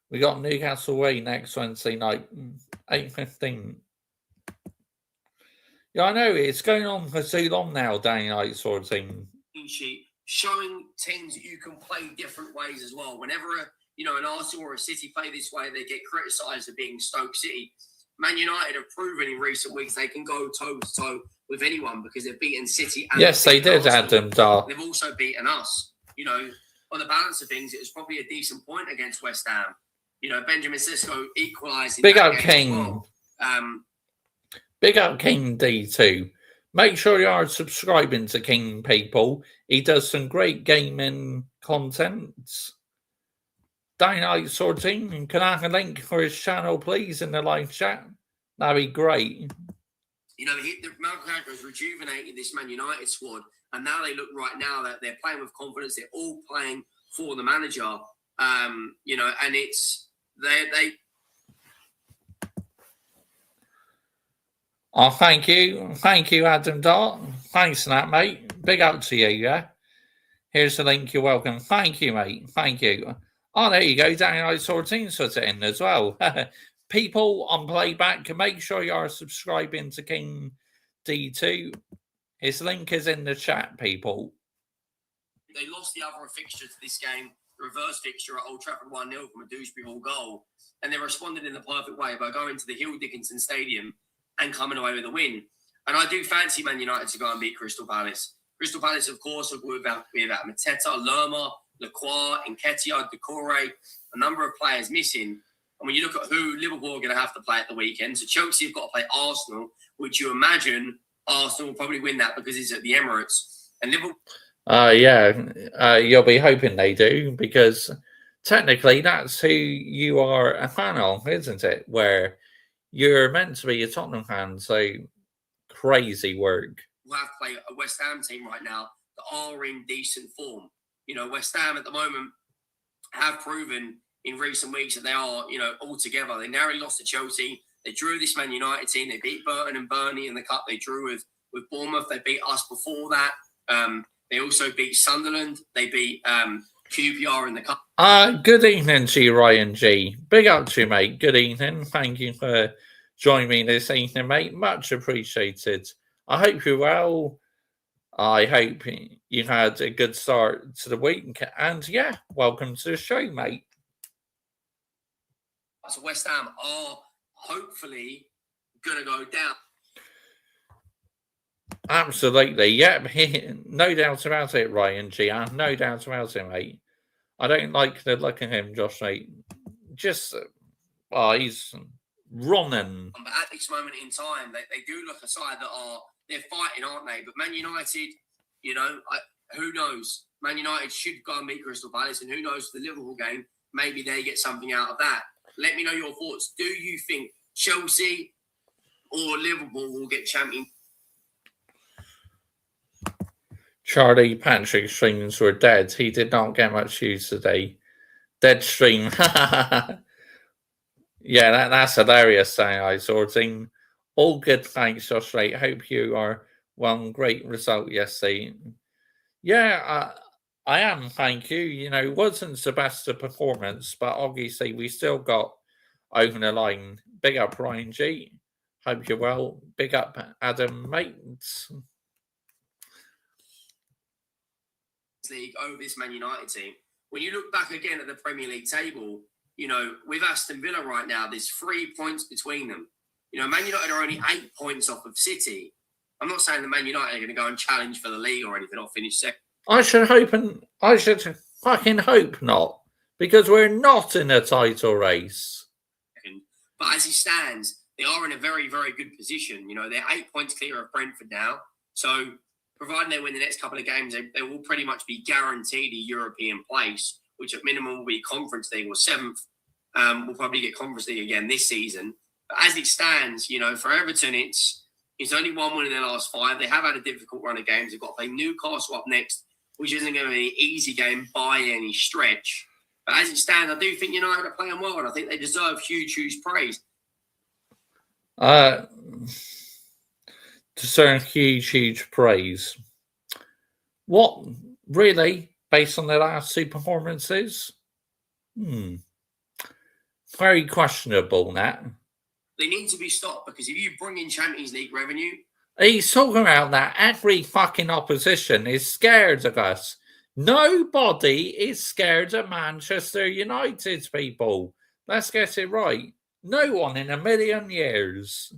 We got Newcastle away next Wednesday night, 8:15. Yeah, I know, it's going on for too long now, Danny Night sort of thing. Sheet showing teams that you can play different ways as well. Whenever an Arsenal or a City play this way, they get criticised for being Stoke City. Man United have proven in recent weeks they can go toe-to-toe with anyone because they've beaten City. And yes, they did, Arsenal. Adam. They've also beaten us. On the balance of things, it was probably a decent point against West Ham. Benjamin Sesko equalised. Big up, King. Big up, King D2. Make sure you are subscribing to King, people. He does some great gaming content. Dynamite Sorting, can I have a link for his channel, please, in the live chat? That'd be great. Malcolm Carrick has rejuvenated this Man United squad, and now they look right now that they're playing with confidence. They're all playing for the manager, and it's they. Oh, thank you, Adam Dart. Thanks for that, mate. Big up to you, yeah. Here's the link. You're welcome. Thank you, mate. Thank you. Oh, there you go. Daniel Sortine put it in as well. People on playback, make sure you are subscribing to King D2. His link is in the chat, people. They lost the other fixture to this game, the reverse fixture at Old Trafford 1-0 from a Dewsbury Hall goal. And they responded in the perfect way by going to the Hill Dickinson Stadium and coming away with a win. And I do fancy Man United to go and beat Crystal Palace. Crystal Palace, of course, will be about Mateta, Lerma, Lacroix, Nketiah, Decore, a number of players missing. And when you look at who Liverpool are going to have to play at the weekend, so Chelsea have got to play Arsenal, which you imagine Arsenal will probably win that because it's at the Emirates. And Liverpool... you'll be hoping they do, because technically that's who you are a fan of, isn't it? Where you're meant to be a Tottenham fan, so crazy work. We'll have to play a West Ham team right now that are in decent form. West Ham at the moment have proven in recent weeks that they are, all together. They narrowly lost to Chelsea. They drew this Man United team. They beat Burton and Burnley in the cup. They drew with Bournemouth. They beat us before that. They also beat Sunderland. They beat QPR in the cup. Good evening to you, Ryan G. Big up to you, mate. Good evening. Thank you for joining me this evening, mate. Much appreciated. I hope you're well. I hope you had a good start to the week. And yeah, welcome to the show, mate. So West Ham are hopefully going to go down. Absolutely. Yep. No doubt about it, Ryan G. No doubt about it, mate. I don't like the look of him, Josh, mate. Just, he's running. But at this moment in time, they do look a side that they're fighting, aren't they? But Man United, who knows? Man United should go and beat Crystal Palace, and who knows, the Liverpool game, maybe they get something out of that. Let me know your thoughts. Do you think Chelsea or Liverpool will get champion? Charlie Patrick's streams were dead. He did not get much use today. Dead stream. Yeah, that's hilarious, saying I sorting. All good, thanks, Josh Ray. Hope you are well. Great result yesterday. Yeah, I am, thank you. You know, it wasn't the best of performance, but obviously we still got over the line. Big up, Ryan G. Hope you're well. Big up, Adam Mates. League over this Man United team. When you look back again at the Premier League table, you know, with Aston Villa right now, there's 3 points between them. You know, Man United are only 8 points off of City. I'm not saying the Man United are going to go and challenge for the league or anything or finish second. I should fucking hope not, because we're not in a title race. But as it stands, they are in a very, very good position. You know, they're 8 points clear of Brentford now. So, providing they win the next couple of games, they will pretty much be guaranteed a European place, which at minimum will be Conference League or 7th. We'll probably get Conference League again this season. But as it stands, you know, for Everton, it's only 1 win in their last 5. They have had a difficult run of games. They've got to play Newcastle up next, which isn't going to be an easy game by any stretch. But as it stands, I do think United are playing well, and I think they deserve huge, huge praise. Deserve huge praise. What, really, based on their last 2 performances? Very questionable, Nat. They need to be stopped, because if you bring in Champions League revenue... He's talking about that every fucking opposition is scared of us. Nobody is scared of Manchester United, people. Let's get it right. No one in a million years.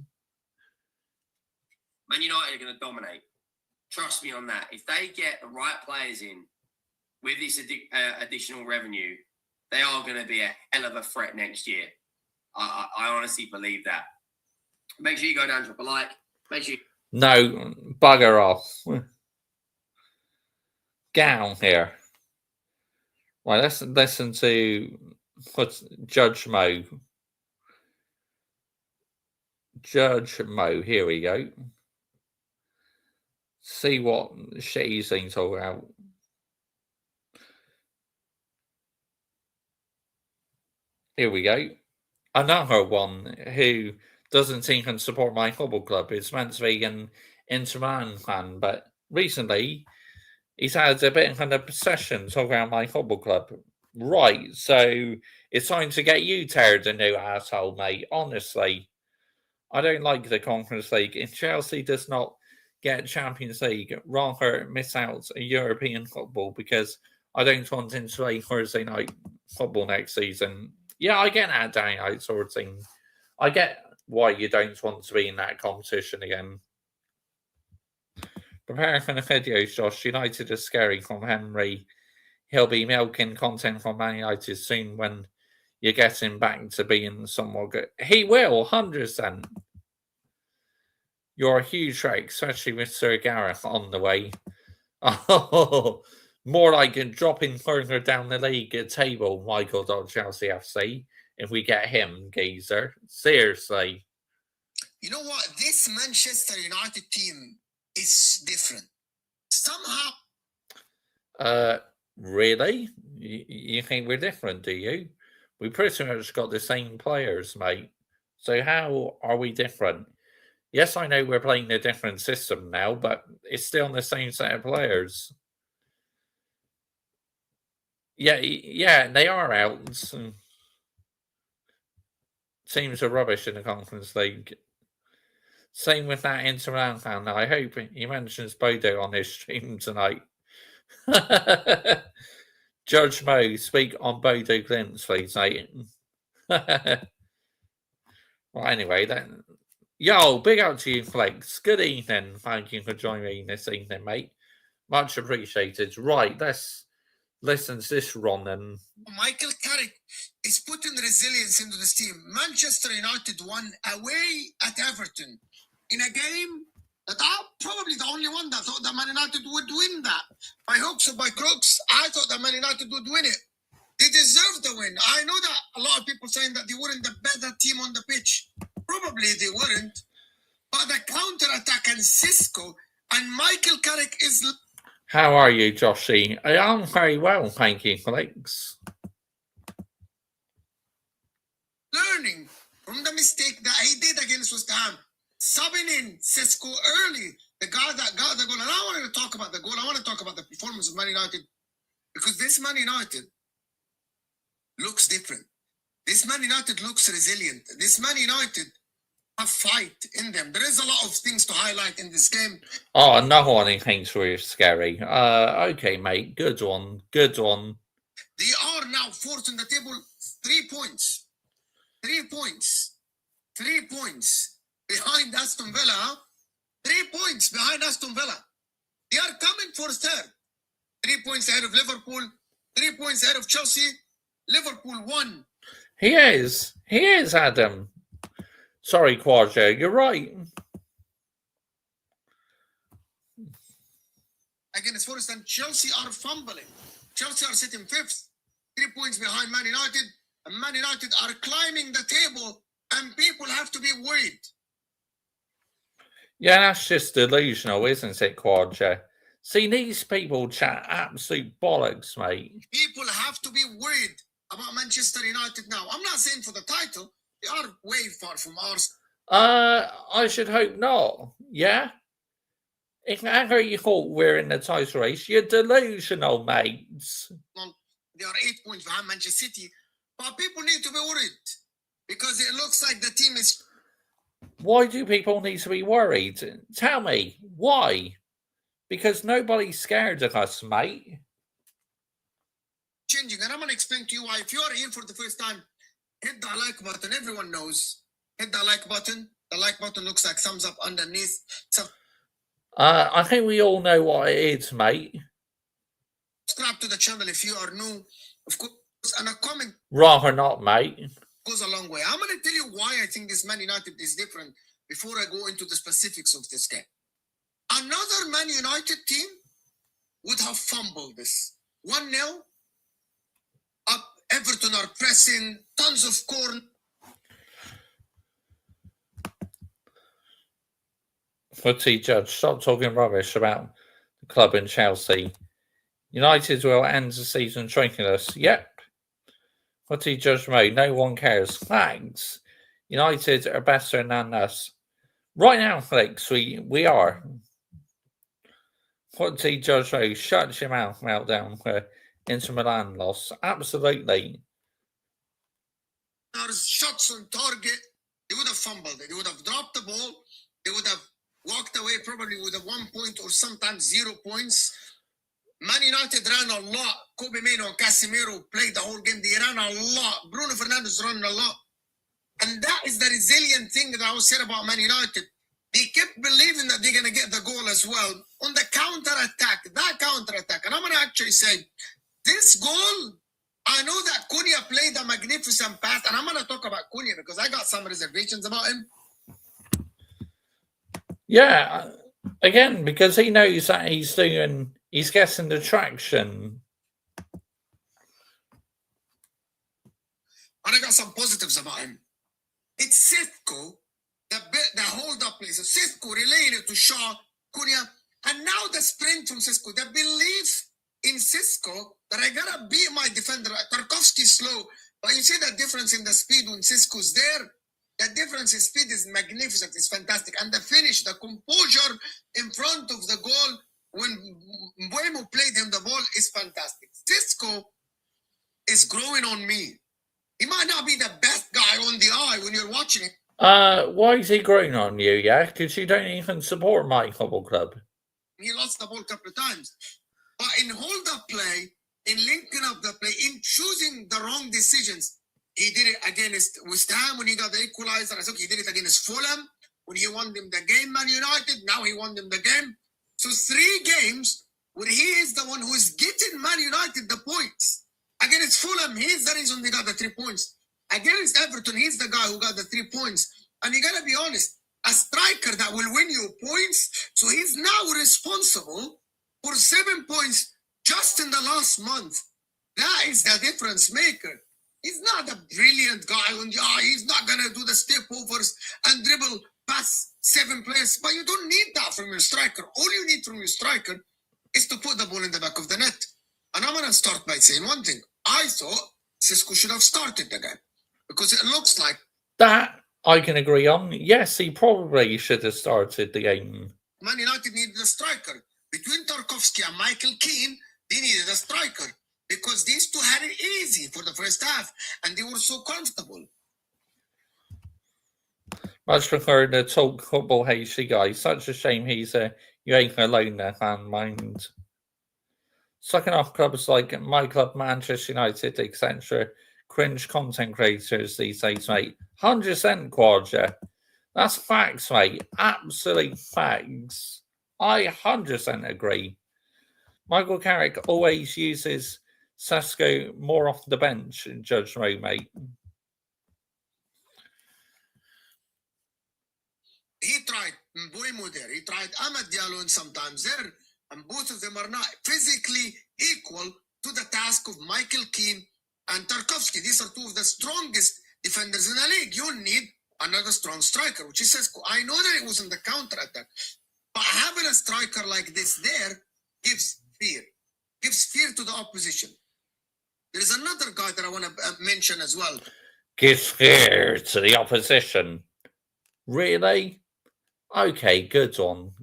Man United are going to dominate. Trust me on that. If they get the right players in with this additional revenue, they are going to be a hell of a threat next year. I honestly believe that. Make sure you go down, drop a like. Make sure. No, bugger off. Down here. Right, let's listen to Judge Mo. Judge Mo, here we go. See what shit he's been talking about. Here we go. Another one who doesn't even support my football club is meant to be an Inter Milan fan, but recently he's had a bit of an obsession talking about my football club. Right, so it's time to get you teared a new asshole, mate. Honestly, I don't like the Conference League. If Chelsea does not get Champions League, rather miss out a European football, because I don't want him to play Thursday night football next season. Yeah, I get that day night sort of thing. I get why you don't want to be in that competition again. Preparing for the videos, Josh. United is scary from Henry. He'll be milking content from Man United soon when you get him back to being somewhat good. He will, 100%. You're a huge wreck, especially with Sir Gareth on the way. Oh, more like dropping further down the league table, Michael.Chelsea FC, if we get him, geezer. Seriously. You know what? This Manchester United team is different. Somehow. Really? You think we're different, do you? We pretty much got the same players, mate. So how are we different? Yes, I know we're playing a different system now, but it's still the same set of players. Yeah, they are out. Teams are rubbish in the Conference League. Same with that Inter Milan fan. I hope he mentions Bodo on his stream tonight. Judge Mo, speak on Bodo Glimpse, please, mate. Well, anyway, then. Yo, big out to you, Flex. Good evening. Thank you for joining me this evening, mate. Much appreciated. Right, let's listen to this, Ron. And Michael Carrick is putting resilience into this team. Manchester United won away at Everton in a game that I'm probably the only one that thought that Man United would win that. By hooks or by crooks, I thought that Man United would win it. They deserve the win. I know that a lot of people saying that they weren't the better team on the pitch. Probably they weren't. But the counter-attack and Cisco and Michael Carrick is... How are you, Joshy? I'm very well, thank you, Alex. Learning from the mistake that he did against West Ham. Subbing in Cisco early. The guy that got the goal. And I wanted to talk about the goal. I want to talk about the performance of Man United. Because this Man United looks different. This Man United looks resilient. This Man United have fight in them. There is a lot of things to highlight in this game. Oh, no one thinks we're scary. Okay, mate. Good one. Good one. They are now fourth on the table. 3 points. 3 points. 3 points behind Aston Villa. 3 points behind Aston Villa. They are coming for third. 3 points ahead of Liverpool. 3 points ahead of Chelsea. Liverpool won. He is, Adam. Sorry, Quadro, you're right. Against Forest, and Chelsea are fumbling. Chelsea are sitting fifth, 3 points behind Man United, and Man United are climbing the table, and people have to be worried. Yeah, that's just delusional, isn't it, Quadro? See, these people chat absolute bollocks, mate. People have to be worried about Manchester United now. I'm not saying for the title. They are way far from ours. I should hope not. Yeah? If ever you thought we're in the title race, you're delusional, mates. They are 8 points behind Manchester City. But people need to be worried because it looks like the team is... Why do people need to be worried? Tell me, why? Because nobody's scared of us, mate. Changing, and I'm going to explain to you why. If you are here for the first time, hit the like button. Everyone knows. Hit the like button. The like button looks like thumbs up underneath. I think we all know what it is, mate. Subscribe to the channel if you are new. Of course, and a comment. Rather not, mate. Goes a long way. I'm going to tell you why I think this Man United is different before I go into the specifics of this game. Another Man United team would have fumbled this. 1-0. Up, Everton are pressing, tons of corn. Footy judge, stop talking rubbish about the club in Chelsea. United will end the season shrinking us. Yep. Footy judge mode, no one cares. Thanks. United are better than us. Right now, Alex, we are. Footy judge mode, shut your mouth, meltdown. Inter Milan loss. Absolutely. There's shots on target. They would have fumbled it. They would have dropped the ball. They would have walked away probably with a 1 point or sometimes 0 points. Man United ran a lot. Kobe Mino and Casemiro played the whole game. They ran a lot. Bruno Fernandes ran a lot. And that is the resilient thing that I was saying about Man United. They kept believing that they're going to get the goal as well. On the counter-attack, and I'm going to actually say, this goal, I know that Cunha played a magnificent pass, and I'm going to talk about Cunha because I got some reservations about him. Yeah, again, because he knows that he's getting the traction. And I got some positives about him. It's Sithko, the hold-up play. So Sithko relaying it to Shaw, Cunha, and now the sprint from Sithko, the belief in Cisco that I gotta beat my defender. Tarkovsky's slow, but you see the difference in the speed when Cisco's there. The difference in speed is magnificent. It's fantastic. And the finish, the composure in front of the goal when Mbeumo played him the ball is fantastic. Cisco is growing on me. He might not be the best guy on the eye when you're watching it. Why is he growing on you, yeah? Because you don't even support my football club. He lost the ball a couple of times. But in hold-up play, in linking up the play, in choosing the wrong decisions, he did it against West Ham when he got the equalizer. I think he did it against Fulham when he won them the game, Man United. Now he won them the game. So 3 games where he is the one who is getting Man United the points. Against Fulham, he's the reason they got the 3 points. Against Everton, he's the guy who got the 3 points. And you got to be honest, a striker that will win you points. So he's now responsible for 7 points just in the last month. That is the difference maker. He's not a brilliant guy, and he's not going to do the step overs and dribble past 7 players. But you don't need that from your striker. All you need from your striker is to put the ball in the back of the net. And I'm going to start by saying one thing. I thought Cisco should have started the game because it looks like that I can agree on. Yes, he probably should have started the game. Man United needed a striker. Between Tarkowski and Michael Keane, they needed a striker because these two had it easy for the first half and they were so comfortable. Much prefer the Talk Football HC guy. Such a shame he's a UEFA loner fan mind. Sucking off clubs like my club, Manchester United, etc. Cringe content creators these days, mate. 100% Quadja. That's facts, mate. Absolute facts. I 100% agree. Michael Carrick always uses Sesko more off the bench, Judge Mo, mate. He tried Mbuimo there. He tried Amad Diallo and sometimes there. And both of them are not physically equal to the task of Michael Keane and Tarkowski. These are two of the strongest defenders in the league. You need another strong striker, which is Sesko. I know that it was in the counter attack, but having a striker like this there gives fear to the opposition. There is another guy that I want to mention as well. Gives fear to the opposition. Really? Okay, good one.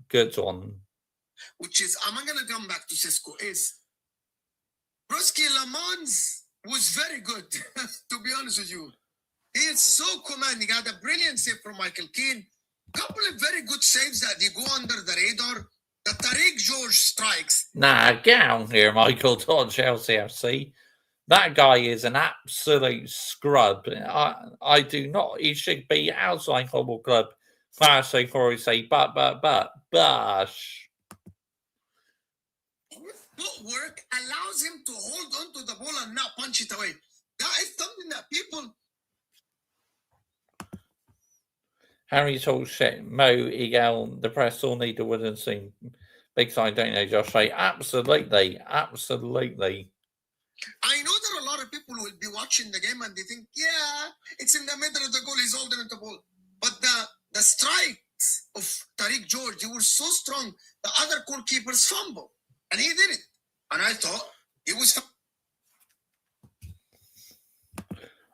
Which is, I'm going to come back to Cisco, is Broski Lamans was very good, to be honest with you. He is so commanding. He had a brilliant save from Michael Keane. Couple of very good saves that they go under the radar. The Tariq George strikes. Nah, get out here, Michael, to Chelsea FC. That guy is an absolute scrub. I do not. He should be outside football club. Fast before we say bash. Footwork allows him to hold on to the ball and not punch it away. That is something that people. Harry talks shit. Mo, Egal, the press all need a wooden spoon. Big side, don't know, Josh. Absolutely. I know that a lot of people will be watching the game and they think, yeah, it's in the middle of the goal, he's holding the ball. But the strikes of Tariq George, they were so strong, the other goalkeepers fumble. And he did it. And I thought it was fun.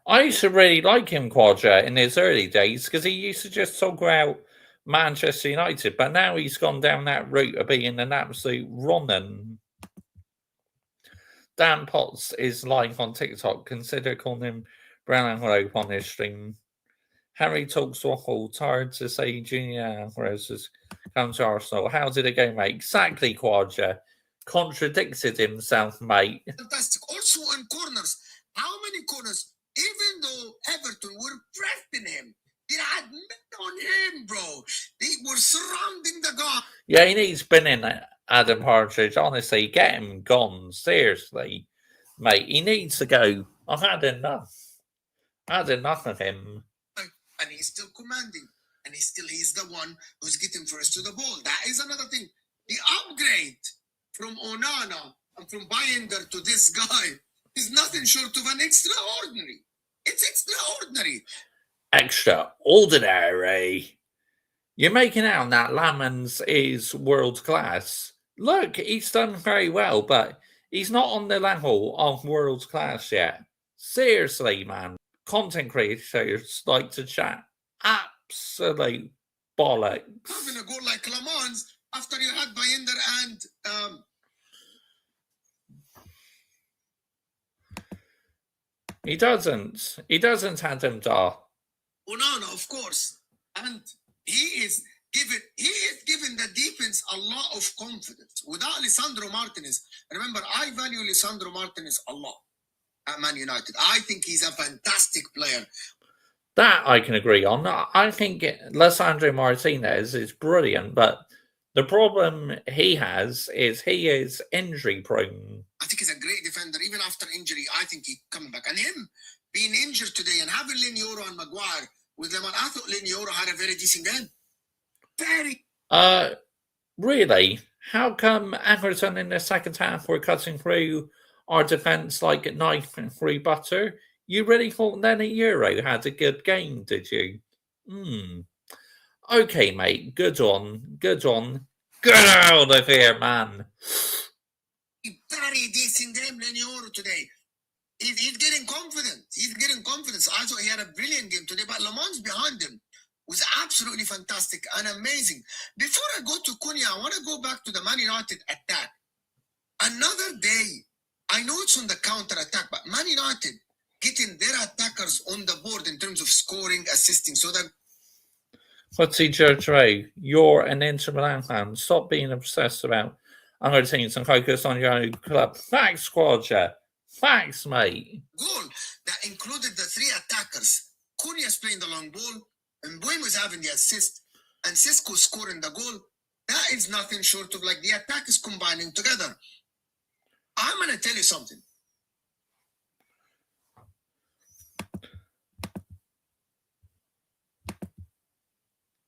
I used to really like him, Quadra, in his early days because he used to just talk about Manchester United, but now he's gone down that route of being an absolute Ronan. Dan Potts is live on TikTok. Consider calling him Brown Envelope on his stream. Harry talks waffle. Tired to say Junior Alvarez has come to Arsenal. How did it go, mate? Exactly, Quadra. Contradicted himself, mate. Fantastic. Also in corners. How many corners? Even though Everton were pressing him, they had men on him, bro. They were surrounding the guy. Yeah, he needs binning Adam Partridge. Honestly, get him gone. Seriously, mate. He needs to go. I've had enough. Had enough of him. And he's still commanding. And he's the one who's getting first to the ball. That is another thing. The upgrade from Onana and from Binder to this guy is nothing short of an extraordinary. It's extraordinary. Extraordinary. You're making out that Lamans is world class. Look, he's done very well, but he's not on the level of world class yet. Seriously, man. Content creators like to chat. Absolute bollocks. Having a goal like Lamans after you had Binder and He doesn't have him da. Onana, of course. And he is giving the defense a lot of confidence. Without Lisandro Martinez, remember, I value Lisandro Martinez a lot at Man United. I think he's a fantastic player. That I can agree on. I think Lisandro Martinez is brilliant, but the problem he has is he is injury prone. I think he's a great defender. Even after injury, I think he's coming back. And him being injured today and having Linioro and Maguire with them, I thought Linioro had a very decent game. very. Really? How come Everton in the second half were cutting through our defence like a knife through butter? You really thought then Euro had a good game, did you? Okay, mate. Good on. Good on. Get out of here, man. Very decent game, Lenioro, today. He's getting confident. He's getting confidence. I thought he had a brilliant game today, but Lamon's behind him was absolutely fantastic and amazing. Before I go to Cunha, I want to go back to the Man United attack. Another day, I know it's on the counter attack, but Man United getting their attackers on the board in terms of scoring, assisting. So that. Footsie Judge Ray, you're an Inter Milan fan. Stop being obsessed about other teams and focus on your own club. Thanks, Squadja. Thanks, mate. Goal that included the three attackers. Cunha's playing the long ball, and Mbeumo was having the assist, and Cisco scoring the goal. That is nothing short of like the attack is combining together. I'm going to tell you something.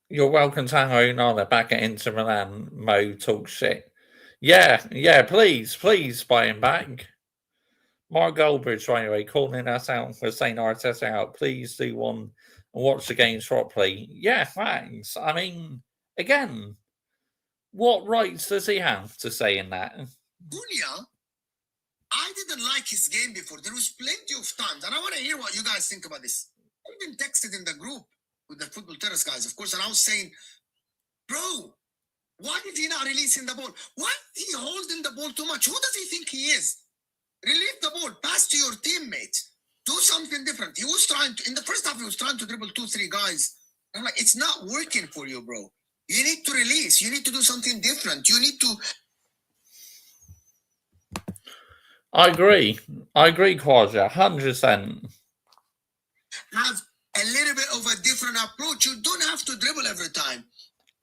You're welcome to hang on back at Inter Milan. Mo talk shit. Yeah, please buy him back. Mark Goldbridge, by the way, calling us out for saying Arteta out. Please do one and watch the games properly. Yeah, thanks. I mean, again, what rights does he have to say in that? Cunha, I didn't like his game before. There was plenty of times, and I want to hear what you guys think about this. I even texted in the group with the Football Terrace guys, of course, and I was saying, bro, why did he not releasing the ball? Why is he holding the ball too much? Who does he think he is? Relieve the ball, pass to your teammates, do something different. He was trying to, in the first half, he was trying to dribble 2-3 guys. I'm like, it's not working for you, bro. You need to release. You need to do something different. You need to. I agree, Quadra, 100%. Have a little bit of a different approach. You don't have to dribble every time.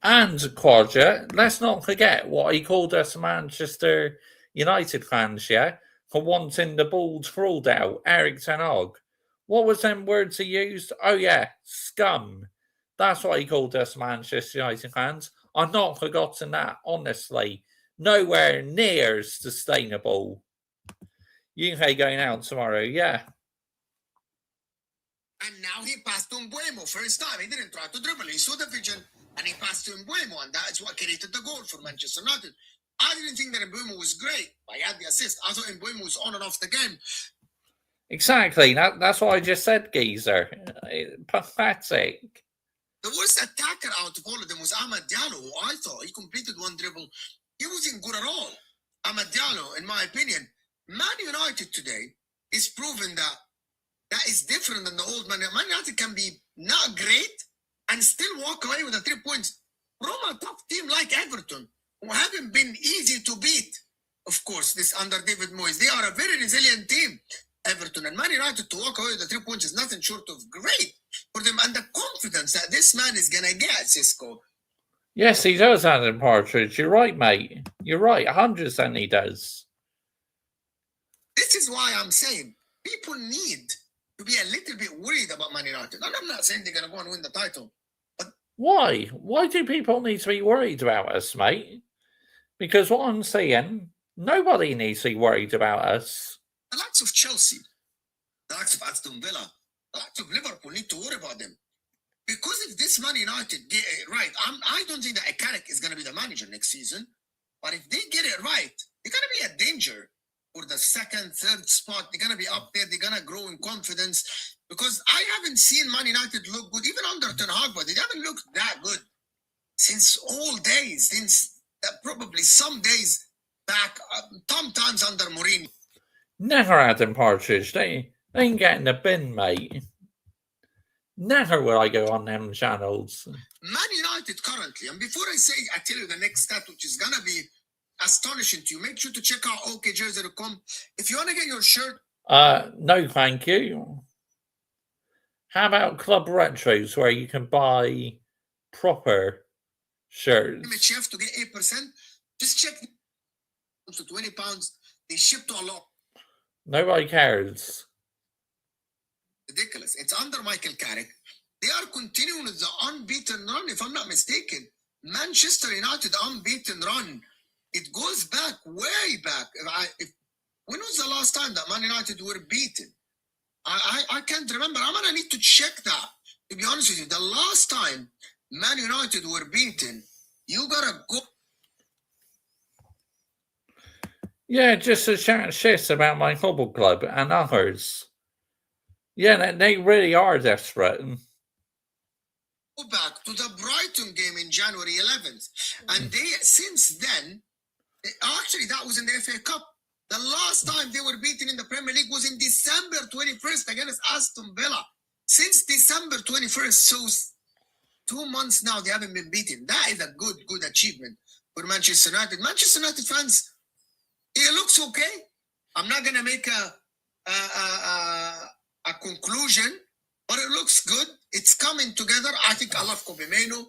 And Quadra, let's not forget what he called us Manchester United fans, yeah? For wanting the ball trawled out, Eric Ten Hag. What was them words he used? Oh yeah, scum. That's what he called us Manchester United fans. I've not forgotten that, honestly. Nowhere near sustainable. UK going out tomorrow, yeah. And now he passed to Mbeumo first time. He didn't try to dribble. He saw the vision and he passed to Mbeumo, and that is what created the goal for Manchester United. I didn't think that Mbeumo was great, but he had the assist. I thought Mbeumo was on and off the game. Exactly. That's what I just said, Geezer. Pathetic. The worst attacker out of all of them was Amad Diallo, who I thought he completed one dribble. He wasn't good at all. Amad Diallo, in my opinion, Man United today is proving that is different than the old Man. Man United can be not great and still walk away with the 3 points from a tough team like Everton, who haven't been easy to beat. Of course, this under David Moyes. They are a very resilient team, Everton. And Man United to walk away with the 3 points is nothing short of great for them. And the confidence that this man is going to get, Cisco. Yes, he does, Adam Partridge. You're right, mate. You're right. 100% he does. This is why I'm saying people need to be a little bit worried about Man United. And I'm not saying they're going to go and win the title. But why? Why do people need to be worried about us, mate? Because what I'm saying, nobody needs to be worried about us. The likes of Chelsea, the likes of Aston Villa, the likes of Liverpool need to worry about them. Because if this Man United get it right, I don't think that Carrick is going to be the manager next season. But if they get it right, they're going to be a danger for the second, third spot. They're going to be up there. They're going to grow in confidence. Because I haven't seen Man United look good, even under Ten Hag, but they haven't looked that good since all days, since probably some days back, sometimes under Mourinho. Never had them, Partridge. They ain't getting the bin, mate. Never will I go on them channels. Man United currently, and before I tell you the next stat, which is going to be astonishing to you, make sure to check out okjersey.com. If you want to get your shirt. No, thank you. How about Club Retros, where you can buy proper shirts? You have to get 8%. Just check to £20. They ship to a lot. Nobody cares. Ridiculous. It's under Michael Carrick. They are continuing with the unbeaten run, if I'm not mistaken. Manchester United unbeaten run, it goes back, way back. When was the last time that Man United were beaten? I can't remember. I'm going to need to check that, to be honest with you. The last time Man United were beaten, you got to go. Yeah, just a chat shit about my football club and others. Yeah, they really are desperate. Go back to the Brighton game in January 11th. And they, since then, actually, that was in the FA Cup. The last time they were beaten in the Premier League was in December 21st against Aston Villa. Since December 21st, so 2 months now, they haven't been beaten. That is a good achievement for Manchester United. Manchester United fans, it looks okay. I'm not going to make a conclusion, but it looks good. It's coming together. I think I love Kobe Mainoo.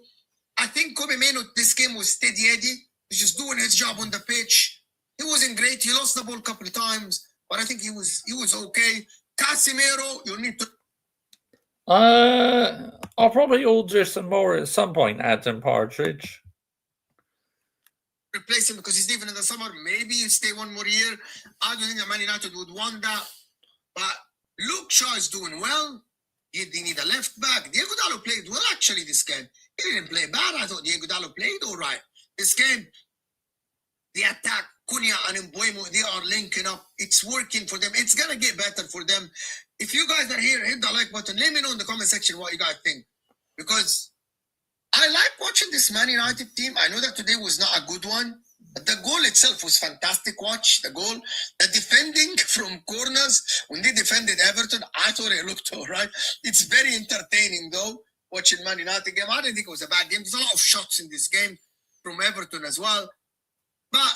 I think Kobe Mainoo, this game was steady Eddie. He's just doing his job on the pitch. He wasn't great. He lost the ball a couple of times, but I think he was okay. Casemiro, you need to. I'll probably order some more at some point, Adam Partridge. Replace him because he's leaving in the summer. Maybe you stay one more year. I don't think that Man United would want that. But Luke Shaw is doing well. They need a left back. Diego Dallo played well actually this game. He didn't play bad. I thought Diego Dallo played all right. This game, the attack, Cunha and Mbuemo, they are linking up. It's working for them. It's going to get better for them. If you guys are here, hit the like button. Let me know in the comment section what you guys think. Because I like watching this Man United team. I know that today was not a good one. But the goal itself was fantastic. Watch the goal. The defending from corners, when they defended Everton, I thought it looked all right. It's very entertaining, though, watching Man United game. I didn't think it was a bad game. There's a lot of shots in this game from Everton as well. But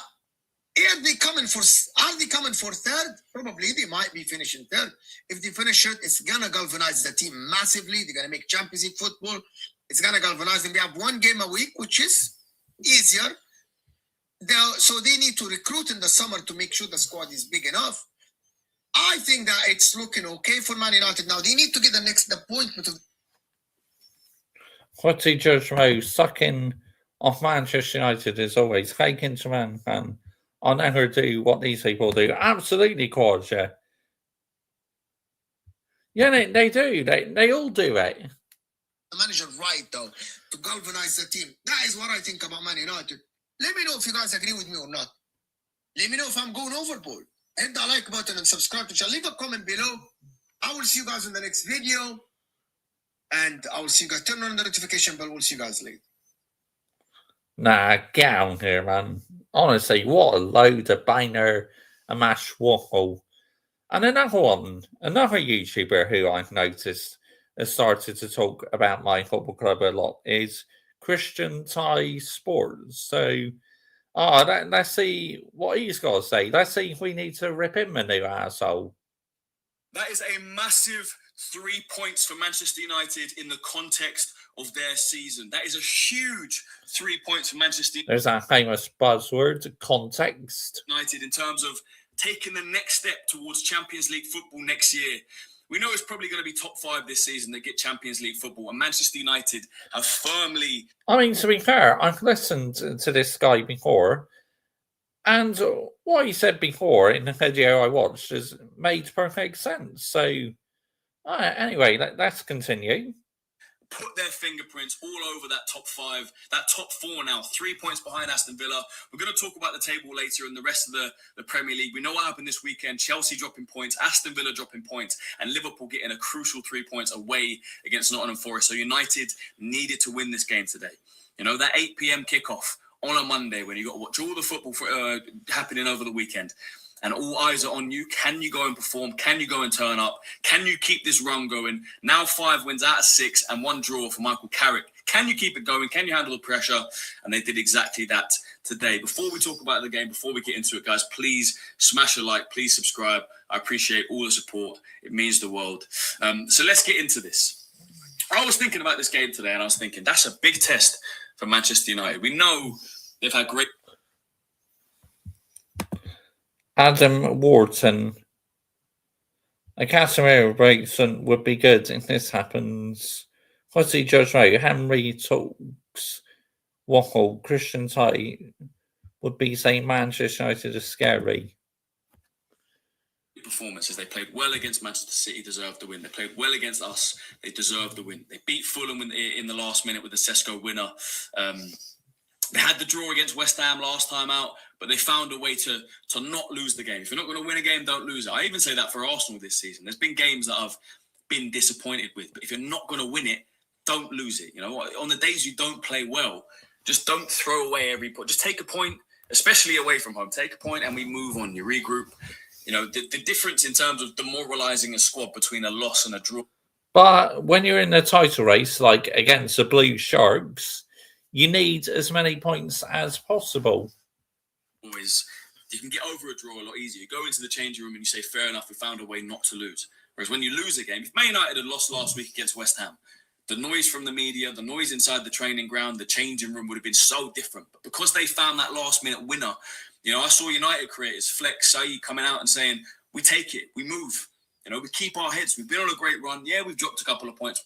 are they coming for third? Probably they might be finishing third. If they finish it, it's going to galvanize the team massively. They're going to make Champions League football. It's going to galvanize them. They have one game a week, which is easier. So they need to recruit in the summer to make sure the squad is big enough. I think that it's looking okay for Man United now. They need to get the appointment of. What's he judge Mo sucking off Manchester United is always taking to Man fan. I'll never do what these people do. Absolutely, Quad, yeah. Yeah, they do. They all do it. The manager right, though, to galvanize the team. That is what I think about Man United. Let me know if you guys agree with me or not. Let me know if I'm going overboard. Hit the like button and subscribe to the channel. Leave a comment below. I will see you guys in the next video. And I will see you guys. Turn on the notification bell. We'll see you guys later. Nah, get on here, man. Honestly, what a load of banger and mash waffle. And another one, another YouTuber who I've noticed has started to talk about my football club a lot is Christian Thai Sports. So, let's see what he's got to say. Let's see if we need to rip him a new asshole. That is a massive 3 points for Manchester United in the context of their season. That is a huge 3 points for Manchester United. There's that famous buzzword, context. United in terms of taking the next step towards Champions League football next year. We know it's probably going to be top 5 this season that get Champions League football, and Manchester United have firmly. I mean, to be fair, I've listened to this guy before, and what he said before in the video I watched has made perfect sense. So, anyway, let's continue. Put their fingerprints all over that top 5, that top 4 now, 3 points behind Aston Villa. We're going to talk about the table later and the rest of the Premier League. We know what happened this weekend. Chelsea dropping points, Aston Villa dropping points, and Liverpool getting a crucial 3 points away against Nottingham Forest. So United needed to win this game today. You know, that 8 p.m. kickoff on a Monday when you got to watch all the football happening over the weekend. And all eyes are on you. Can you go and perform? Can you go and turn up? Can you keep this run going? Now 5 wins out of 6 and 1 draw for Michael Carrick. Can you keep it going? Can you handle the pressure? And they did exactly that today. Before we talk about the game, before we get into it, guys, please smash a like. Please subscribe. I appreciate all the support. It means the world. So let's get into this. I was thinking about this game today, and I was thinking that's a big test for Manchester United. We know they've had great. Adam Wharton. A Casemiro breaks and would be good if this happens. What's he judge right? Henry talks Waffle, Christian Ty would be saying Manchester United is scary. Performances. They played well against Manchester City, deserved the win. They played well against us, they deserved the win. They beat Fulham in the last minute with the Sesko winner. They had the draw against West Ham last time out, but they found a way to not lose the game. If you're not going to win a game, don't lose it. I even say that for Arsenal this season. There's been games that I've been disappointed with, but if you're not going to win it, don't lose it. You know, on the days you don't play well, just don't throw away every point. Just take a point, especially away from home. Take a point and we move on. You regroup. You know, the difference in terms of demoralising a squad between a loss and a draw. But when you're in the title race, like against the Blue Sharks, you need as many points as possible. Always, you can get over a draw a lot easier. You go into the changing room and you say, fair enough, we found a way not to lose. Whereas when you lose a game, if Man United had lost last week against West Ham, the noise from the media, the noise inside the training ground, the changing room would have been so different. But because they found that last-minute winner, you know, I saw United creators, Flex, Saeed, coming out and saying, we take it, we move. You know, we keep our heads. We've been on a great run. Yeah, we've dropped a couple of points.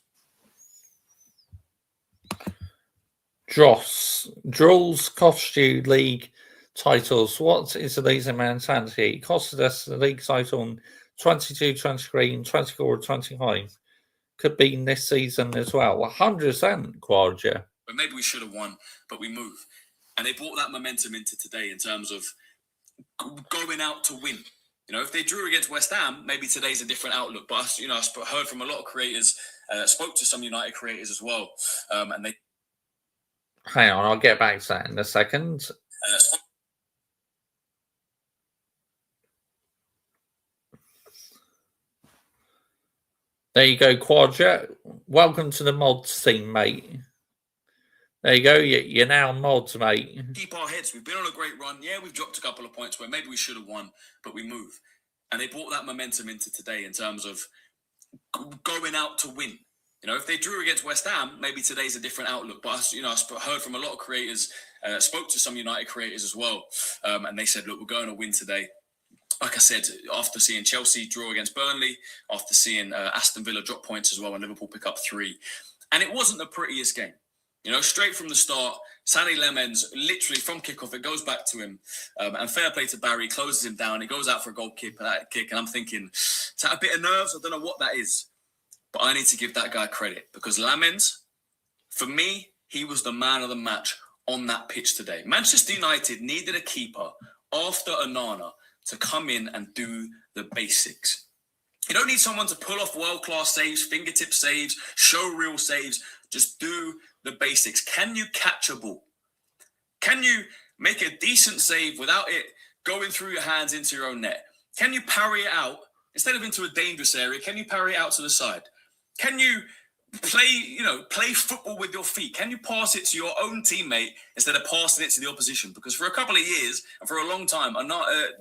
Droll's cost you league titles. What is the Leeds mentality? It costed us the league title in 22, 23, and 24, 25. Could be in this season as well. 100%, Quadra. But maybe we should have won, but we move. And they brought that momentum into today in terms of going out to win. You know, if they drew against West Ham, maybe today's a different outlook. But, you know, I heard from a lot of creators, spoke to some United creators as well. And they... Hang on, I'll get back to that in a second. There you go, Quadra. Welcome to the mods team, mate. There you go. You're now mods, mate. Keep our heads. We've been on a great run. Yeah, we've dropped a couple of points where maybe we should have won, but we move. And they brought that momentum into today in terms of going out to win. You know, if they drew against West Ham, maybe today's a different outlook. But, you know, I heard from a lot of creators, spoke to some United creators as well. And they said, look, we're going to win today. Like I said, after seeing Chelsea draw against Burnley, after seeing Aston Villa drop points as well and Liverpool pick up 3. And it wasn't the prettiest game. You know, straight from the start, Sané Lemens, literally from kickoff, it goes back to him. And fair play to Barry, closes him down. He goes out for a goal kick. And I'm thinking, is that a bit of nerves? I don't know what that is. But I need to give that guy credit because Lamens, for me, he was the man of the match on that pitch today. Manchester United needed a keeper after Onana to come in and do the basics. You don't need someone to pull off world-class saves, fingertip saves, show real saves. Just do the basics. Can you catch a ball? Can you make a decent save without it going through your hands into your own net? Can you parry it out? Instead of into a dangerous area, can you parry it out to the side? Can you play football with your feet? Can you pass it to your own teammate instead of passing it to the opposition? Because for a couple of years and for a long time,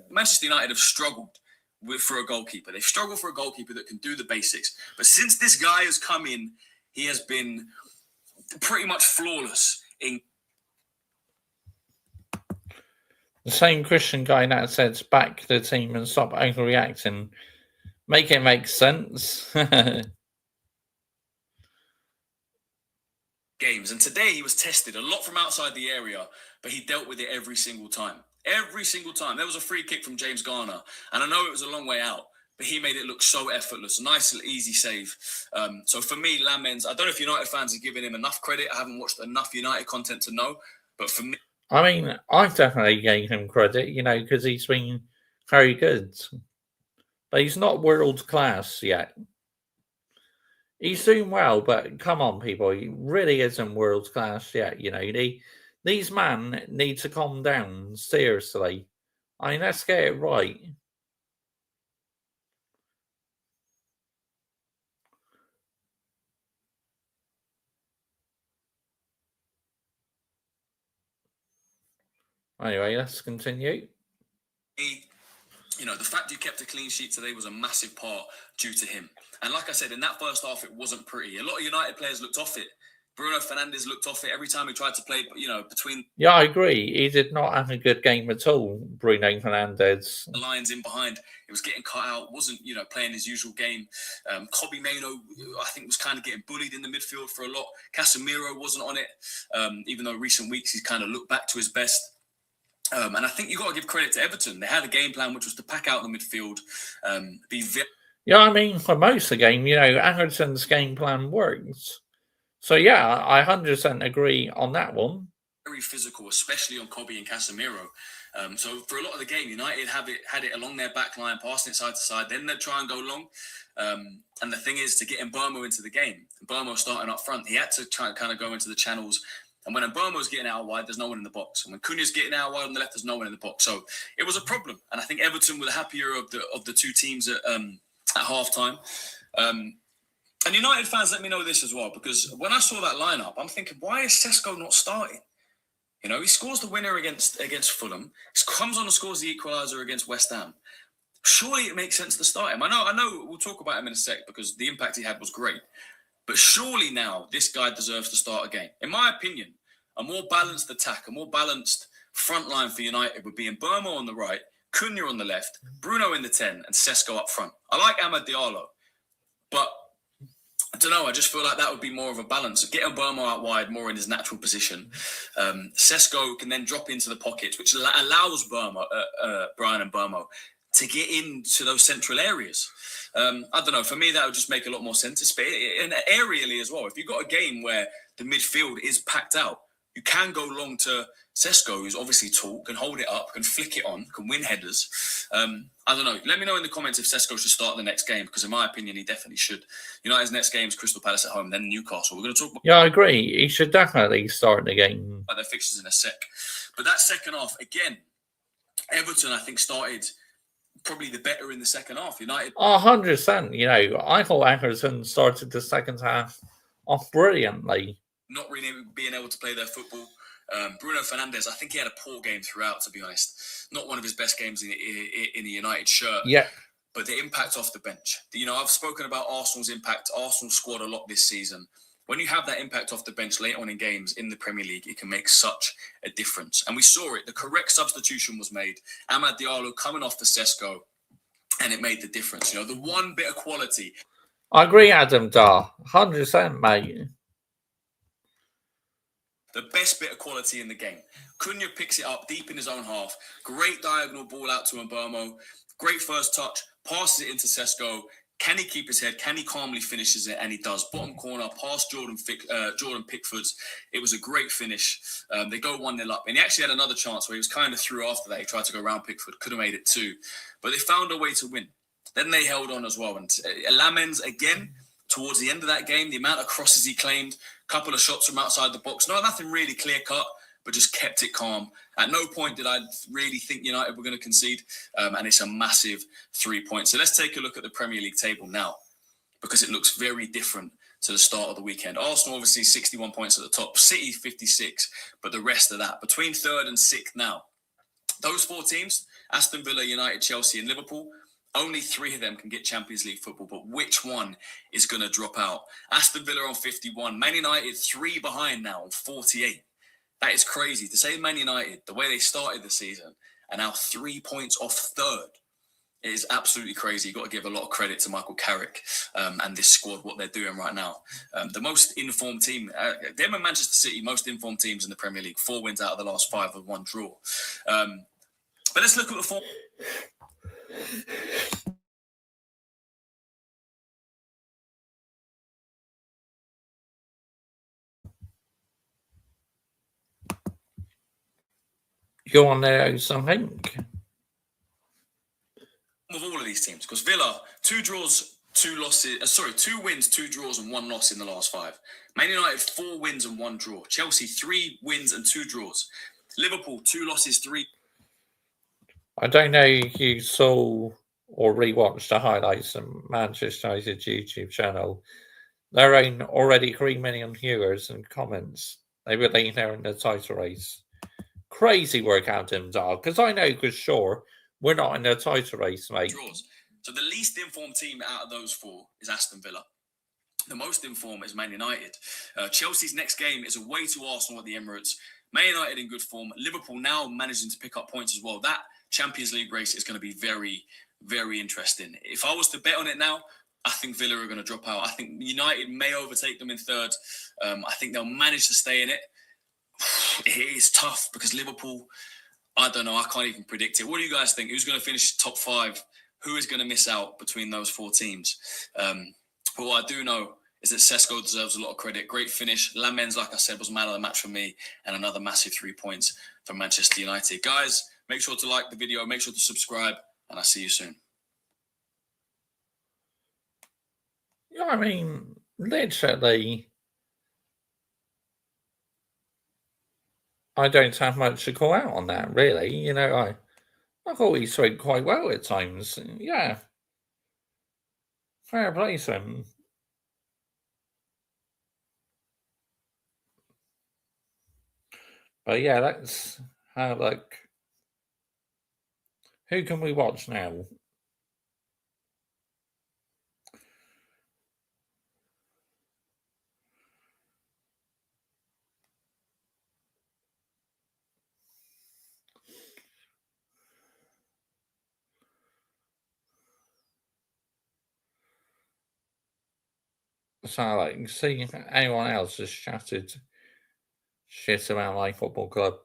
Manchester United have struggled for a goalkeeper. They've struggled for a goalkeeper that can do the basics. But since this guy has come in, he has been pretty much flawless in... The same Christian guy that says back the team and stop overreacting. Make it make sense. Games. And today he was tested a lot from outside the area, but he dealt with it every single time. Every single time. There was a free kick from James Garner, and I know it was a long way out, but he made it look so effortless. A nice, easy save. So for me, Lamens, I don't know if United fans are giving him enough credit. I haven't watched enough United content to know, but for me... I mean, I definitely gave him credit, you know, because he's been very good. But he's not world class yet. He's doing well, but come on, people. He really isn't world class yet. You know, these men need to calm down, seriously. I mean, let's get it right. Anyway, let's continue. You know, the fact you kept a clean sheet today was a massive part due to him. And like I said, in that first half, it wasn't pretty. A lot of United players looked off it. Bruno Fernandes looked off it every time he tried to play, between Yeah, I agree. He did not have a good game at all, Bruno Fernandes. the lines in behind. It was getting cut out, wasn't, playing his usual game. Kobbie Mainoo, I think, was kind of getting bullied in the midfield for a lot. Casemiro wasn't on it, even though recent weeks he's kind of looked back to his best. And I think you've got to give credit to Everton. They had a game plan which was to pack out the midfield, Yeah, I mean, for most of the game, Everton's game plan works. So, yeah, I 100% agree on that one. very physical, especially on Kobbie and Casemiro. So for a lot of the game, United had it along their back line, passing it side to side. Then they'd try and go long. And the thing is, to get Mbeumo into the game, Mbeumo starting up front, he had to try and kind of go into the channels. And when Mbeumo's getting out wide, there's no one in the box. And when Cunha's getting out wide on the left, there's no one in the box. So it was a problem. And I think Everton were the happier of the two teams at halftime. And United fans, let me know this as well, because when I saw that lineup, I'm thinking, why is Sesko not starting? He scores the winner against Fulham. He comes on and scores the equaliser against West Ham. Surely it makes sense to start him. I know we'll talk about him in a sec because the impact he had was great. But surely now this guy deserves to start a game. In my opinion, a more balanced attack, a more balanced front line for United would be Mbeumo on the right, Cunha on the left, Bruno in the 10 and Sesko up front. I like Amad Diallo, but I don't know. I just feel like that would be more of a balance. Get Mbeumo out wide, more in his natural position. Sesko can then drop into the pockets, which allows Brian Mbeumo to get into those central areas. I don't know. For me, that would just make a lot more sense. And aerially as well. If you've got a game where the midfield is packed out, you can go long to Sesko, who's obviously tall, can hold it up, can flick it on, can win headers. I don't know. Let me know in the comments if Sesko should start the next game, because in my opinion, he definitely should. United's next game is Crystal Palace at home, then Newcastle. We're going to talk about... Yeah, I agree. He should definitely start the game. Their fixtures in a sec. But that second half, again, Everton, I think, started probably the better in the second half. United... 100%. I thought Everton started the second half off brilliantly. Not really being able to play their football. Bruno Fernandes, I think he had a poor game throughout, to be honest. Not one of his best games in a United shirt. Yeah. But the impact off the bench. I've spoken about Arsenal's impact, Arsenal squad a lot this season. When you have that impact off the bench late on in games in the Premier League, it can make such a difference. And we saw it. The correct substitution was made. Amad Diallo coming off for Sesko, and it made the difference. The one bit of quality. I agree, Adam Dar. 100%, mate. The best bit of quality in the game. Cunha picks it up deep in his own half. Great diagonal ball out to Mbeumo. Great first touch. Passes it into Sesko. Can he keep his head? Can he calmly finishes it? And he does. Bottom corner, past Jordan Pickford's. It was a great finish. They go 1-0 up. And he actually had another chance where he was kind of through after that. He tried to go around Pickford. Could have made it 2. But they found a way to win. Then they held on as well. And Lamens, again, towards the end of that game, the amount of crosses he claimed, couple of shots from outside the box. Nothing really clear-cut, but just kept it calm. At no point did I really think United were going to concede, and it's a massive 3 points. So let's take a look at the Premier League table now, because it looks very different to the start of the weekend. Arsenal, obviously, 61 points at the top. City, 56, but the rest of that, between 3rd and 6th now. Those 4 teams, Aston Villa, United, Chelsea, and Liverpool, only 3 of them can get Champions League football, but which one is going to drop out? Aston Villa on 51. Man United 3 behind now on 48. That is crazy. To say Man United, the way they started the season, are now 3 points off 3rd. It is absolutely crazy. You've got to give a lot of credit to Michael Carrick and this squad, what they're doing right now. The most informed team, them and Manchester City, most informed teams in the Premier League. 4 wins out of the last 5 with 1 draw. But let's look at the form. You want to know something? Of all of these teams, because Villa, 2 draws, 2 losses. 2 wins, 2 draws, and 1 loss in the last 5. Man United 4 wins and 1 draw. Chelsea 3 wins and 2 draws. Liverpool 2 losses, 3. I don't know if you saw or rewatched the highlights on Manchester United's YouTube channel. Their own already 3 million viewers and comments. They were laying there in the title race. Crazy work out of them, dog. Because I know for sure we're not in the title race, mate. Draws. So the least informed team out of those 4 is Aston Villa. The most in form is Man United. Chelsea's next game is away to Arsenal at the Emirates. Man United in good form. Liverpool now managing to pick up points as well. That Champions League race is going to be very, very interesting. If I was to bet on it now, I think Villa are going to drop out. I think United may overtake them in third. I think they'll manage to stay in it. It is tough because Liverpool, I don't know. I can't even predict it. What do you guys think? Who's going to finish top 5? Who is going to miss out between those 4 teams? But what I do know is that Sesko deserves a lot of credit. Great finish. Lamens, like I said, was man of the match for me, and another massive 3 points for Manchester United. Guys, make sure to like the video, make sure to subscribe, and I'll see you soon. Yeah, I mean, literally, I don't have much to call out on that, really. You know, I thought he spoke quite well at times. Yeah. Fair play to him. But yeah, let's have a look. Who can we watch now? So, like, see if anyone else has chatted shit about my football club.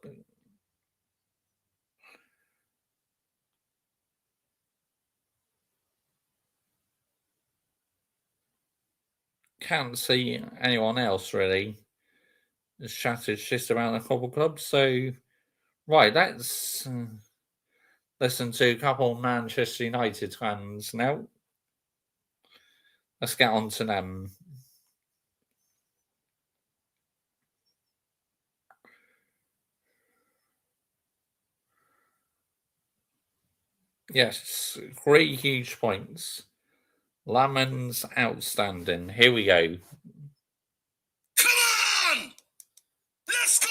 Can't see anyone else really has chatted shit about the football club. So, right, let's listen to a couple of Manchester United fans now. Let's get on to them. Yes, 3 huge points. Lamens outstanding. Here we go. Come on! Let's go!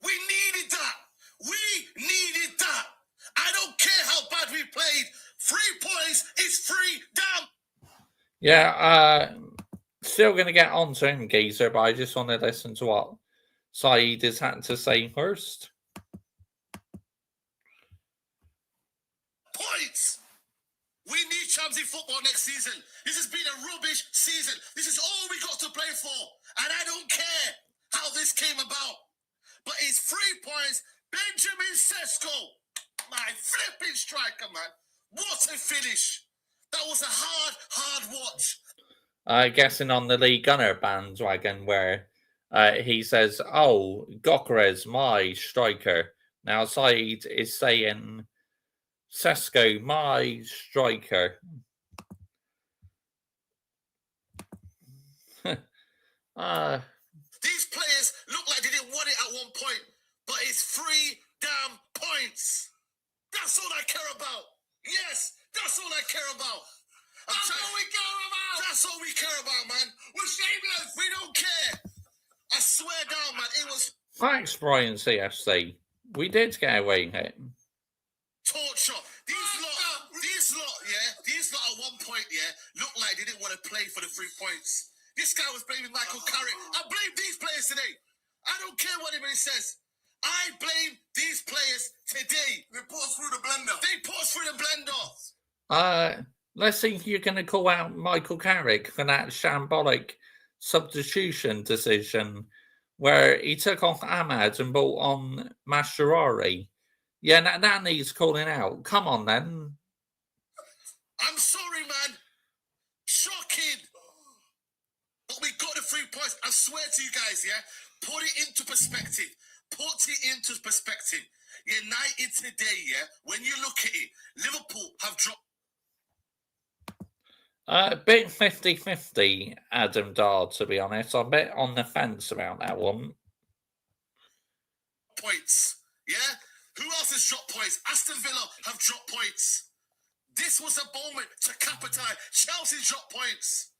We needed that. We needed that. I don't care how bad we played. 3 points is 3 down. Yeah, still going to get on to him, Geezer, but I just want to listen to what Saeed has had to say first. Points. We need Champions League football next season. This has been a rubbish season. This is all we got to play for. And I don't care how this came about. But it's 3 points. Benjamin Sesko. My flipping striker, man. What a finish. That was a hard watch. Guessing on the Lee Gunner bandwagon where he says, oh, Gokeres, my striker. Now Saeed is saying, Sesko, my striker. These players look like they didn't want it at one point, but it's 3 damn points. That's all I care about. Yes, that's all I care about. That's all we care about. That's all we care about, man. We're shameless. We don't care. I swear down, man. It was Thanks, Brian CFC. We did get away with it. torture. These lot at one point, looked like they didn't want to play for the 3 points. This guy was blaming Michael Carrick. I blame these players today. I don't care what anybody says. I blame these players today. They put us through the blender. Let's see if you're going to call out Michael Carrick for that shambolic substitution decision where he took off Ahmad and brought on Mascherari. Yeah, that needs calling out. Come on, then. I'm sorry, man. Shocking. But we got the 3 points. I swear to you guys, put it into perspective. United today, when you look at it, Liverpool have dropped. Bit 50-50, Adam Dar, to be honest. I'm a bit on the fence about that one. Points, Who else has dropped points? Aston Villa have dropped points. This was a moment to capitalize. Chelsea's dropped points.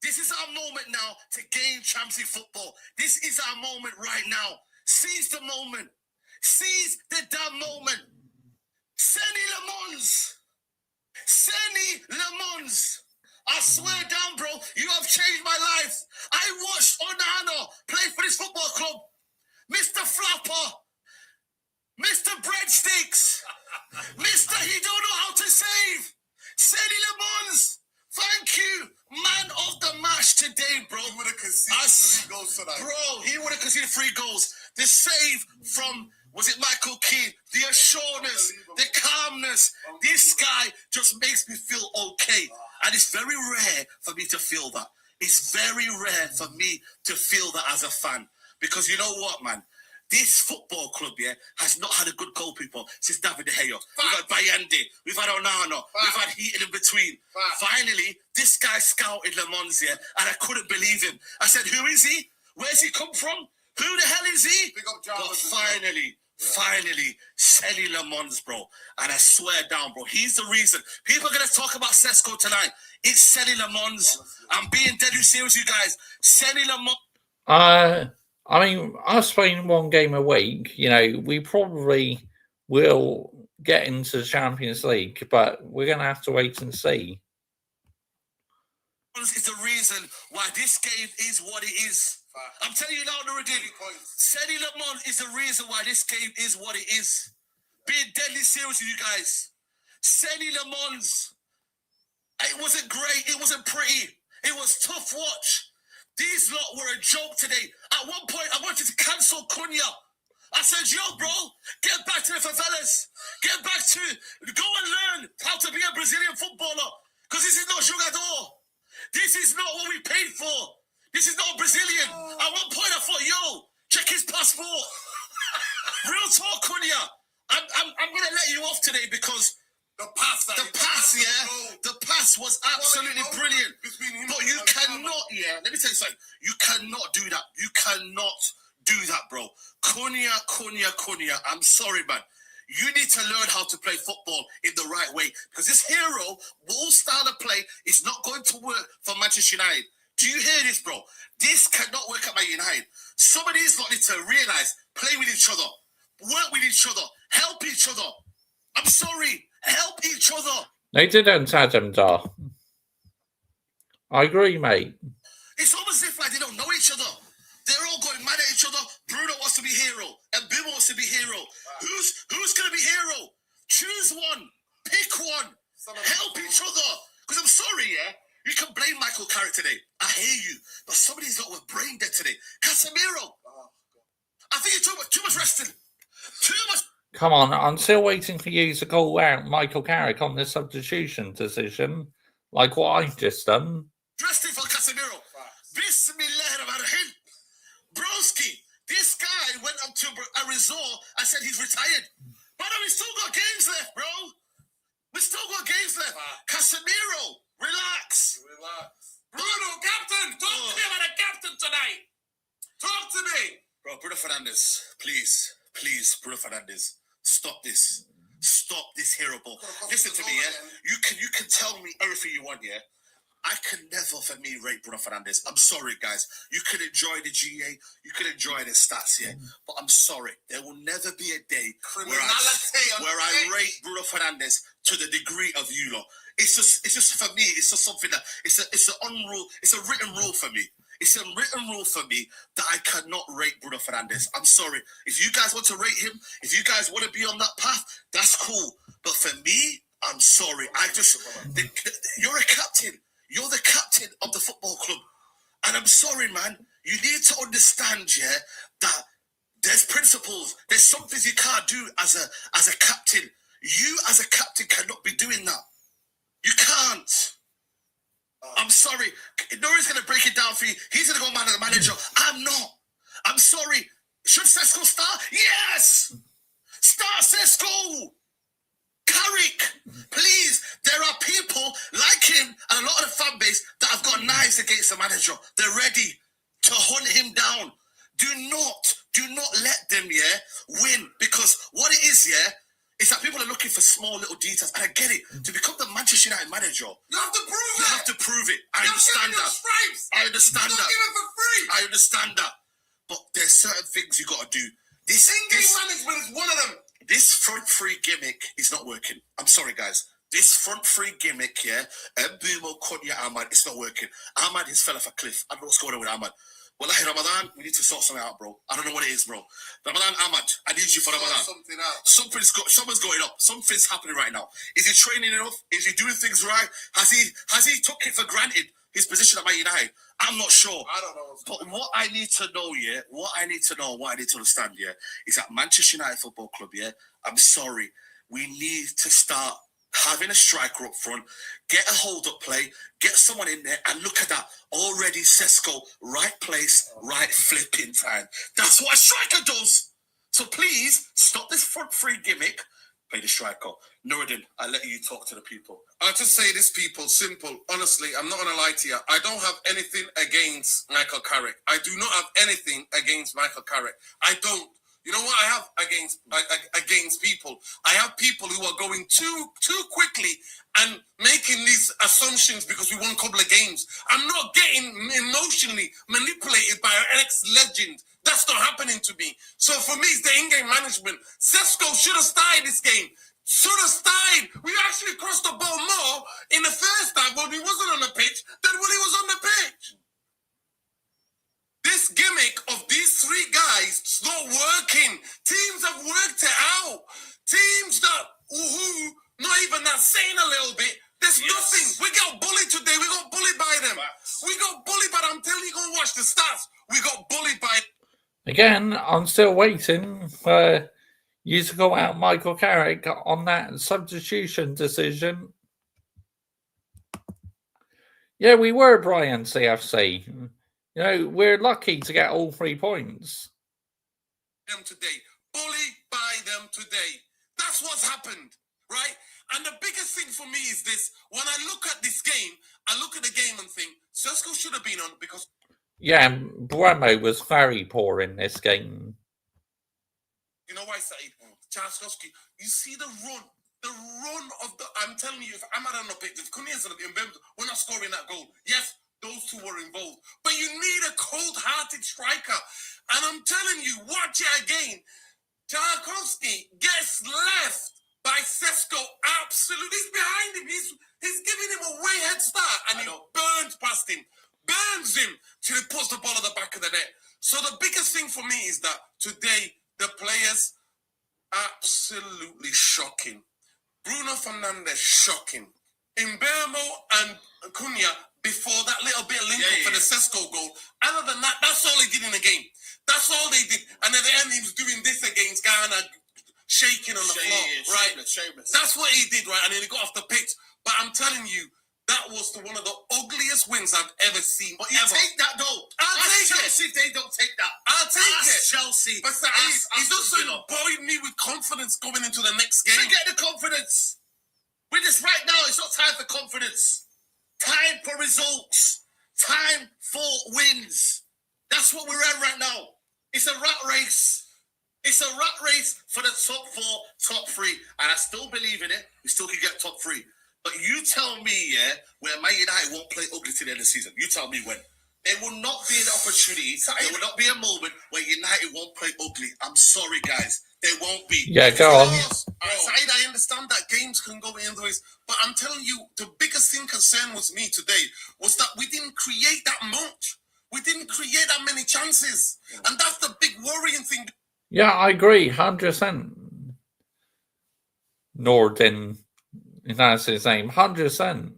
This is our moment now to gain Champions League football. This is our moment right now. Seize the moment. Seize the damn moment. Seni Le Mans. I swear down, bro, you have changed my life. I watched Onana play for this football club. Mr. Flapper, Mr. Breadsticks, Mr. He don't know how to save. Cedi Lemons, thank you. Man of the match today, bro. He would have conceded 3 goals tonight. Bro, he would have conceded 3 goals. The save from, was it Michael Keane? The assurance, the calmness. This guy just makes me feel okay. And it's very rare for me to feel that. It's very rare for me to feel that as a fan. Because you know what, man? This football club, yeah, has not had a good goalkeeper since David De Gea. We've had Bayandi, we've had Onana, we've had Heaton in between. Finally, this guy scouted Le Mans, yeah, and I couldn't believe him. I said, who is he? Where's he come from? Who the hell is he? But finally, Cedi Le Mans, bro. And I swear down, bro, he's the reason. People are going to talk about Sesko tonight. It's Cedi Le Mans. I'm being deadly serious, you guys. Cedi Le Mans. I mean, us playing 1 game a week, you know, we probably will get into the Champions League, but we're going to have to wait and see. Is the reason why this game is what it is. I'm telling you now, Nuruddin, Cedi Le Mans is the reason why this game is what it is. Being deadly serious with you guys. Cedi Le Mans. It wasn't great. It wasn't pretty. It was tough watch. These lot were a joke today. At one point, I wanted to cancel Cunha. I said, yo, bro, get back to the favelas. Get back to, go and learn how to be a Brazilian footballer. Because this is not jogador. This is not what we paid for. This is not Brazilian. At one point, I thought, yo, check his passport. Real talk, Cunha. I'm going to let you off today because the pass was absolutely brilliant. But you cannot, let me tell you something. You cannot do that. You cannot do that, bro. Cunha. I'm sorry, man. You need to learn how to play football in the right way. Because this hero, ball style of play, is not going to work for Manchester United. Do you hear this, bro? This cannot work at Man United. Some of these lot need to realise, play with each other, work with each other, help each other. I'm sorry. Help each other. They didn't, Adam Dar. I agree, mate. It's almost as if like they don't know each other. They're all going mad at each other. Bruno wants to be hero, and Bill wants to be hero. Who's going to be hero? Choose one. Pick one. Help each other. Because I'm sorry, you can blame Michael Carrick today. I hear you, but somebody's got with brain dead today. Casemiro. I think you're too much resting. Too much. Come on, I'm still waiting for you to call out Michael Carrick on the substitution decision, like what I've just done. Resting for Casemiro. Bismillahirrahmanirrahim. Broski, this guy went up to a resort and said he's retired. But we still got games left, bro. We still got games left. Casemiro, relax. Bruno, captain, talk to me about a captain tonight. Talk to me. Bro, Bruno Fernandes, please, Bruno Fernandes, stop this. Stop this hero ball. Listen to me, You can tell me everything you want, I can never, for me, rate Bruno Fernandes. I'm sorry, guys. You can enjoy the GA, you can enjoy the stats, but I'm sorry. There will never be a day where I rate Bruno Fernandes to the degree of you lot. It's just for me. It's just something that it's a written rule for me. It's a written rule for me that I cannot rate Bruno Fernandes. I'm sorry. If you guys want to rate him, if you guys want to be on that path, that's cool. But for me, I'm sorry. You're a captain. You're the captain of the football club. And I'm sorry, man. You need to understand, that there's principles. There's some things you can't do as a captain. You as a captain cannot be doing that. You can't. I'm sorry. Nori's going to break it down for you. He's going to go man as a manager. I'm not. I'm sorry. Should Sesko start? Yes! Start Sesko! Carrick, please. There are people like him and a lot of the fan base that have got knives against the manager. They're ready to hunt him down. Do not let them, win. Because what it is, is that people are looking for small little details. And I get it. To become the Manchester United manager, you have to prove it. You have to prove it. I understand that. I understand that. Give it for free. I understand that. But there's certain things you got to do. This management is one of them. This front three gimmick is not working. I'm sorry, guys. This front three gimmick, yeah, Mbumo, Konya, Ahmad, it's not working. Ahmad has fell off a cliff. I don't know what's going on with Ahmad. Wallahi, Ramadan, we need to sort something out, bro. I don't know what it is, bro. Ramadan, Ahmad, I need you for Ramadan. Something out. Someone's going up. Something's happening right now. Is he training enough? Is he doing things right? Has he took it for granted, his position at Man United? I'm not sure. I don't know. But what I need to know, what I need to understand, is that Manchester United Football Club, I'm sorry, we need to start having a striker up front, get a hold-up play, get someone in there, and look at that. Already Sesko, right place, right flipping time. That's what a striker does. So please, stop this front three gimmick, play the striker. Nuruddin, I'll let you talk to the people. I'll just say this, people, simple. Honestly, I'm not going to lie to you. I don't have anything against Michael Carrick. I do not have anything against Michael Carrick. I don't. You know what I have against people? I have people who are going too quickly and making these assumptions because we won a couple of games. I'm not getting emotionally manipulated by an ex-legend. That's not happening to me. So for me, it's the in-game management. Sesko should have started this game. Should have started. We actually crossed the ball more in the first half when he wasn't on the pitch than when he was on the pitch. This gimmick of these three guys is not working. Teams have worked it out. Teams that, not even that, saying a little bit. There's nothing. We got bullied today. We got bullied by them. We got bullied, but I'm telling you, go and watch the stats. We got bullied by. Again, I'm still waiting for you to go out Michael Carrick on that substitution decision. Yeah, we were, Brian CFC. You know, we're lucky to get all 3 points. Them today. Bullied by them today. That's what's happened, right? And the biggest thing for me is this. When I look at this game, I look at the game and think, Sesko should have been on because... Yeah, Bremo was very poor in this game. You know why, Saeed? Tarkowski, you see the run of the... I'm telling you, if I'm at an update, if Cunha and we're not scoring that goal. Yes, those two were involved. But you need a cold-hearted striker. And I'm telling you, watch it again. Tarkowski gets left by Sesko. Absolutely. He's behind him. He's giving him a way head start. And he burns past him. Burns him till he puts the ball at the back of the net. So the biggest thing for me is that today, the players, absolutely shocking. Bruno Fernandes, shocking. Mbeumo and Cunha, before that little bit of link-up for the Sesko goal. Other than that, that's all they did in the game. That's all they did. And at the end, he was doing this against Ghana, shaking on the floor, right? Shameless. That's what he did, right? And then he got off the pitch. But I'm telling you, that was one of the ugliest wins I've ever seen. But you take that, though. I'll take Chelsea, it. they don't take that. I'll take it. Chelsea. But he doesn't buoy me with confidence going into the next game. Forget the confidence. With this right now, it's not time for confidence. Time for results. Time for wins. That's what we're at right now. It's a rat race. It's a rat race for the top 4, top 3. And I still believe in it. We still can get top 3. But you tell me, where Man United won't play ugly to the end of the season. You tell me when. There will not be an opportunity. There will not be a moment where United won't play ugly. I'm sorry, guys. There won't be. Yeah, go on. Saeed, I understand that games can go in the ways, but I'm telling you, the biggest thing concern was me today was that we didn't create that much. We didn't create that many chances. And that's the big worrying thing. Yeah, I agree, 100%. Norden, that's his name, 100%.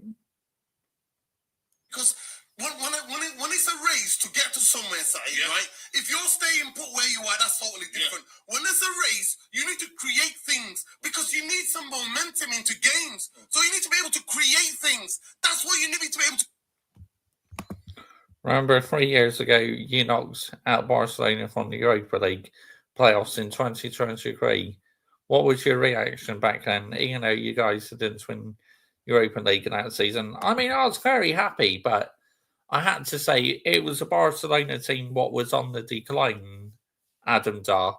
Because when it's a race to get to somewhere, Saeed, right? If you're staying put where you are, that's totally different. When there's a race, you need to create things because you need some momentum into games. So you need to be able to create things. That's what you need to be able to. Remember 3 years ago, you knocked out Barcelona from the Europa League playoffs in 2023. What was your reaction back then? You know, you guys didn't win Europa League in that season. I mean, I was very happy, but I had to say it was a Barcelona team what was on the decline, Adam Dar.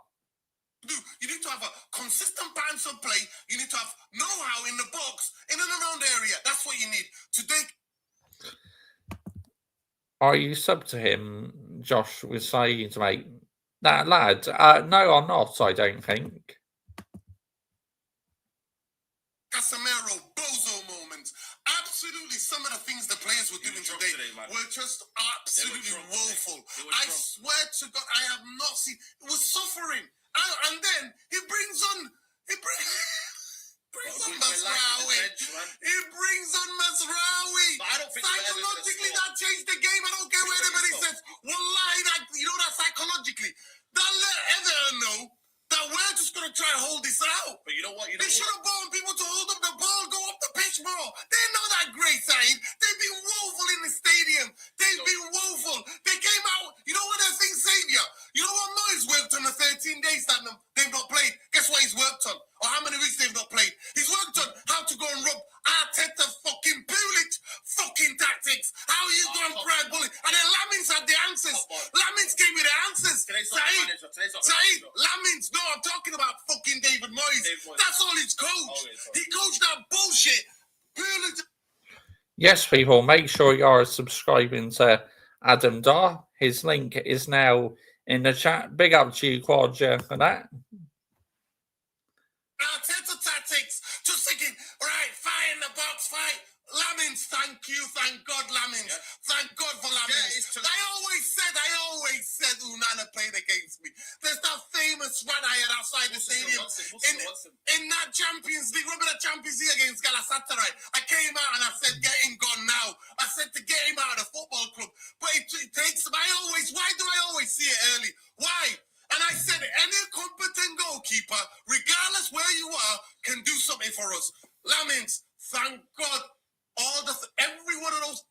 You need to have a consistent balance of play. You need to have know-how in the box, in and around the area. That's what you need. Today. Are you sub to him, Josh, with Saeed, mate? That lad? No, I'm not, I don't think. Casemiro, bozo moments. Absolutely, some of the things the players were doing today were just absolutely woeful. I swear to God, I have not seen. It was suffering. And then he brings on Mazraoui. He brings on Mazraoui. Psychologically, that changed the game. I don't care what anybody says. Wallahi, that psychologically, that let Everton know that we're just going to try and hold this out. But you know what? They should have born people to hold up the ball, go up the pitch more. They're not that great, Saeed. They've been woeful in the stadium. They've been woeful. They came out, you know what their thing, Saviour? You know what Moyes worked on the 13 days that they've not played? Guess what he's worked on? Or how many weeks they've not played? He's worked on how to go and rub Arteta fucking Pulic fucking tactics. How you go and pride bully. And then Lamins had the answers. Lamins gave me the answers. Saeed, Lamins, no, I'm talking about fucking David Moyes. That's all he's coached. He coached that bullshit. Pulic. Yes, people, make sure you're subscribing to Adam Dar. His link is now in the chat. Big up to you, Quadja, for that. Arteta tactics. Just thinking, right, fire in the box, fight. Lamins, thank you, thank God, Lamins. Yeah. Thank God for Lamins. Yeah, I always said Unana played against me. There's that famous run I had outside the stadium. In that Champions League, remember the Champions League against Galatasaray? I came out and I said, get him gone now. I said to get him out of the football club. But it takes, why do I always see it early? Why? And I said, any competent goalkeeper, regardless where you are, can do something for us. Lamins, thank God. Every one of those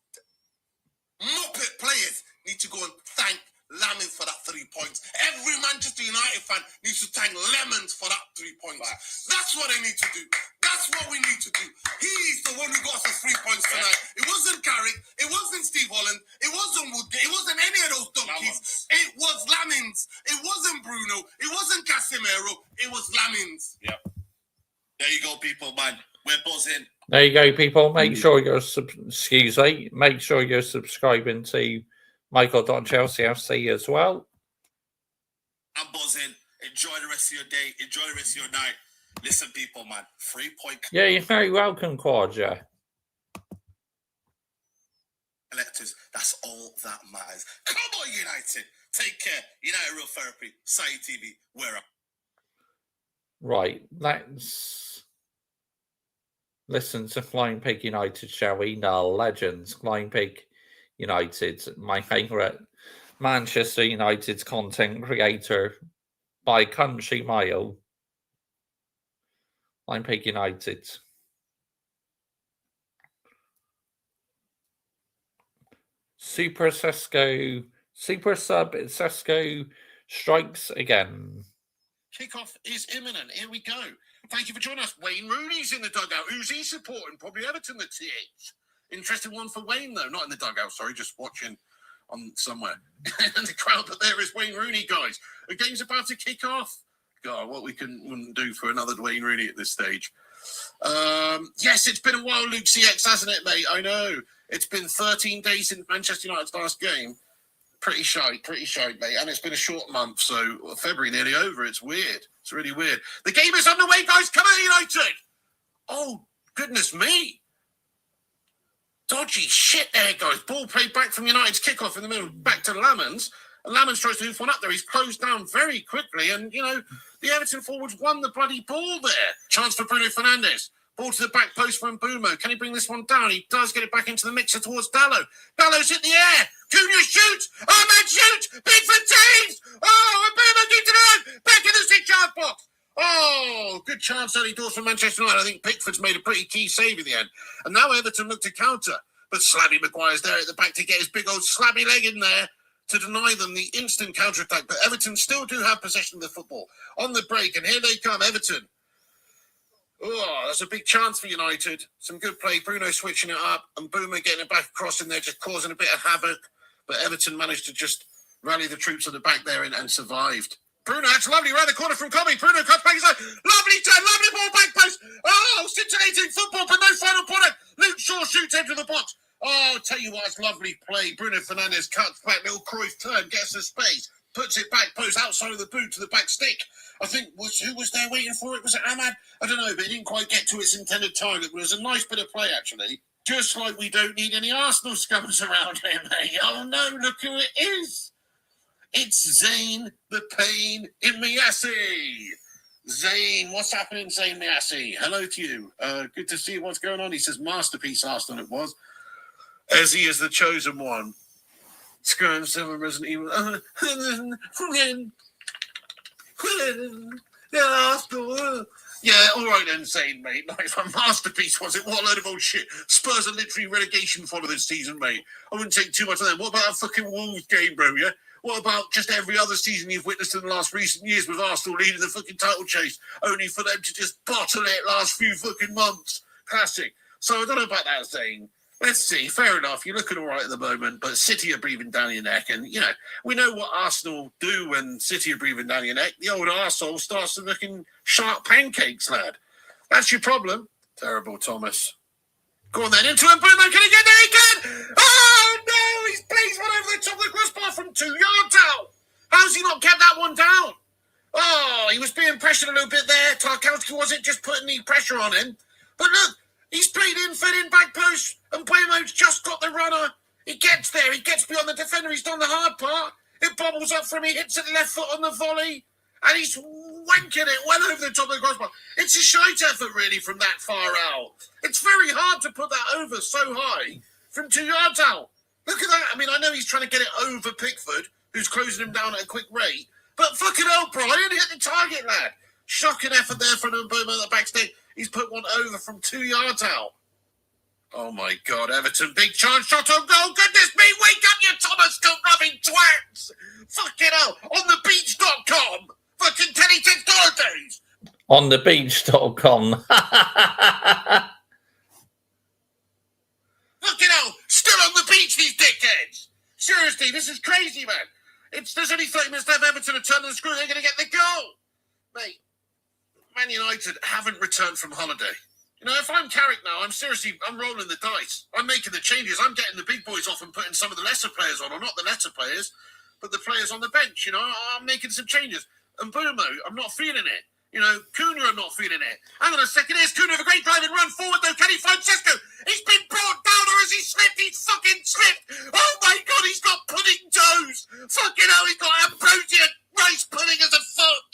Muppet players need to go and thank Lamins for that 3 points. Every Manchester United fan needs to thank Lemons for that 3 points. That's what they need to do. That's what we need to do. He's the one who got us the 3 points tonight. It wasn't Carrick. It wasn't Steve Holland. It wasn't Woodgate. It wasn't any of those donkeys. It was Lamins. It wasn't Bruno. It wasn't Casemiro. It was Lamins. Yep. There you go, people, man. We're buzzing. There you go, people. Make sure you're make sure you're subscribing to Michael.Chelsea FC as well. I'm buzzing. Enjoy the rest of your day. Enjoy the rest of your night. Listen, people, man. 3 point. Yeah, you're very welcome, Quadja. Electors, that's all that matters. Come on, United. Take care. United Real Therapy. Saeed TV. We're up. Right, let's listen to Flying Pig United, shall we? The legends, Flying Pig United, my favourite Manchester United content creator by country mile. Flying Pig United. Super sub Sesko strikes again. Kickoff is imminent. Here we go. Thank you for joining us. Wayne Rooney's in the dugout. Who's he supporting? Probably Everton, the TH. Interesting one for Wayne, though. Not in the dugout, sorry, just watching on somewhere. And the crowd that there is Wayne Rooney, guys. The game's about to kick off. God, what we wouldn't do for another Wayne Rooney at this stage. Yes, it's been a while, Luke CX, hasn't it, mate? I know. It's been 13 days since Manchester United's last game. Pretty shite, mate. And it's been a short month, so February nearly over. It's weird. It's really weird. The game is underway, guys. Come on, United. Oh, goodness me. Dodgy shit there, guys. Ball played back from United's kickoff in the middle, back to Lamins. And Lamins tries to hoof one up there. He's closed down very quickly. And, you know, the Everton forwards won the bloody ball there. Chance for Bruno Fernandes. Ball to the back post from Mbumo. Can he bring this one down? He does get it back into the mixer towards Dallo. Dallo's hit the air. Cunha shoots. Oh, man, shoots. Pickford saves. Oh, Mbumo deep to the right. Back in the 6-yard box. Oh, good chance early doors for Manchester United. I think Pickford's made a pretty key save in the end. And now Everton look to counter. But Slabby Maguire's there at the back to get his big old slabby leg in there to deny them the instant counter-attack. But Everton still do have possession of the football. On the break, and here they come, Everton. Oh, that's a big chance for United. Some good play. Bruno switching it up and Boomer getting it back across in there, just causing a bit of havoc. But Everton managed to just rally the troops at the back there and survived. Bruno, that's lovely. Around the corner from Comey. Bruno cuts back his line. Lovely turn. Lovely ball back post. Oh, scintillating football, but no final product. Luke Shaw shoots into the box. Oh, I'll tell you what, it's lovely play. Bruno Fernandes cuts back. Little Cruyff turn. Gets the space. puts it back post outside of the boot to the back stick. I think who was there waiting for it? Was it Ahmad? I don't know, but it didn't quite get to its intended target. It was a nice bit of play, actually. Just like we don't need any Arsenal scums around here, mate. Oh no, look who it is. It's Zayn the Pain in Miyasi. Zayn, what's happening, Zayn Miyasi? Hello to you. Good to see what's going on. He says masterpiece Arsenal it was. As he is the chosen one. Scrum 7 Resident Evil. Yeah, all right then, Zayn, mate. Nice. A masterpiece, was it? What a load of old shit. Spurs are literally relegation for this season, mate. I wouldn't take too much of them. What about a fucking Wolves game, bro, yeah? What about just every other season you've witnessed in the last recent years with Arsenal leading the fucking title chase, only for them to just bottle it last few fucking months? Classic. So I don't know about that, Zayn. Let's see. Fair enough. You're looking all right at the moment, but City are breathing down your neck. And, you know, we know what Arsenal do when City are breathing down your neck. The old arsehole starts to looking sharp pancakes, lad. That's your problem. Terrible, Thomas. Go on then. Into him. Bruno, can he get there? He can! Oh, no! He's placed one over the top of the crossbar from 2 yards out. How's he not kept that one down? Oh, he was being pressured a little bit there. Tarkowski wasn't just putting the pressure on him. But look, he's played in, fed in, back post, and Buemo's just got the runner. He gets there. He gets beyond the defender. He's done the hard part. It bobbles up from him. He hits it left foot on the volley. And he's wanking it well over the top of the crossbar. It's a shite effort, really, from that far out. It's very hard to put that over so high from 2 yards out. Look at that. I mean, I know he's trying to get it over Pickford, who's closing him down at a quick rate. But fucking hell, Brian, hit the target, lad. Shocking effort there from Mboma at the backstay. He's put one over from 2 yards out. Oh, my God. Everton, big chance, shot on goal. Goodness me, wake up, you Thomas Cook-loving twats. Fucking hell. On the beach.com. Fucking Teletexts holidays. On the beach.com. Fucking hell. Still on the beach, these dickheads. Seriously, this is crazy, man. There's only 30 minutes left. Everton have turned the screw. They're going to get the goal. Mate, Man United haven't returned from holiday. You know, if I'm Carrick now, I'm rolling the dice. I'm making the changes. I'm getting the big boys off and putting some of the lesser players on, or not the lesser players, but the players on the bench. You know, I'm making some changes. And Buemo, I'm not feeling it. You know, Cunha, I'm not feeling it. Hang on a second. Here's Cunha with a great drive and run forward, though. Can he find Sesko? He's been brought down, or has he slipped? He's fucking slipped. Oh, my God, he's got pudding toes. Fucking hell, he's got ambrosia rice pudding as a foot.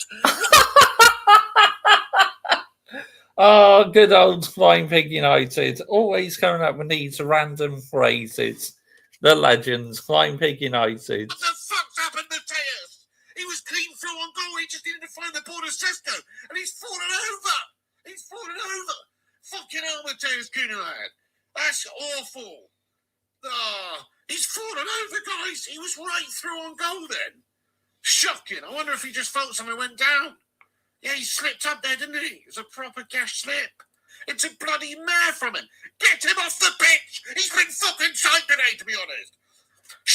Oh, good old Flying Pig United. Always coming up with these random phrases. The legends, Flying Pig United. What the fuck's happened to Tejas? He was clean through on goal. He just needed to find the ball to Sesko. And he's fallen over. Fucking hell, Mateus Cunha, lad. That's awful. He's fallen over, guys. He was right through on goal then. Shocking. I wonder if he just felt something went down. Yeah, he slipped up there, didn't he? It was a proper gash slip. It's a bloody mare from him. Get him off the pitch. He's been fucking shite today, to be honest.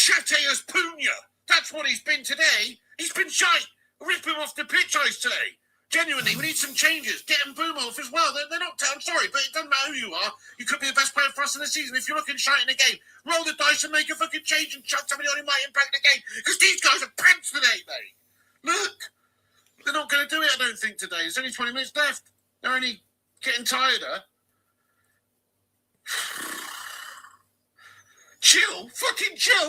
Mateus Cunha. That's what he's been today. He's been shite. Rip him off the pitch, I say. Genuinely, we need some changes. Get Mboma off as well. They're not. I'm sorry, but it doesn't matter who you are. You could be the best player for us in the season. If you're looking shite in the game, roll the dice and make a fucking change and chuck somebody on who might impact the game. Because these guys are pants today, mate. Look. They're not going to do it, I don't think, today. There's only 20 minutes left. They're only getting tireder. Chill. Fucking chill.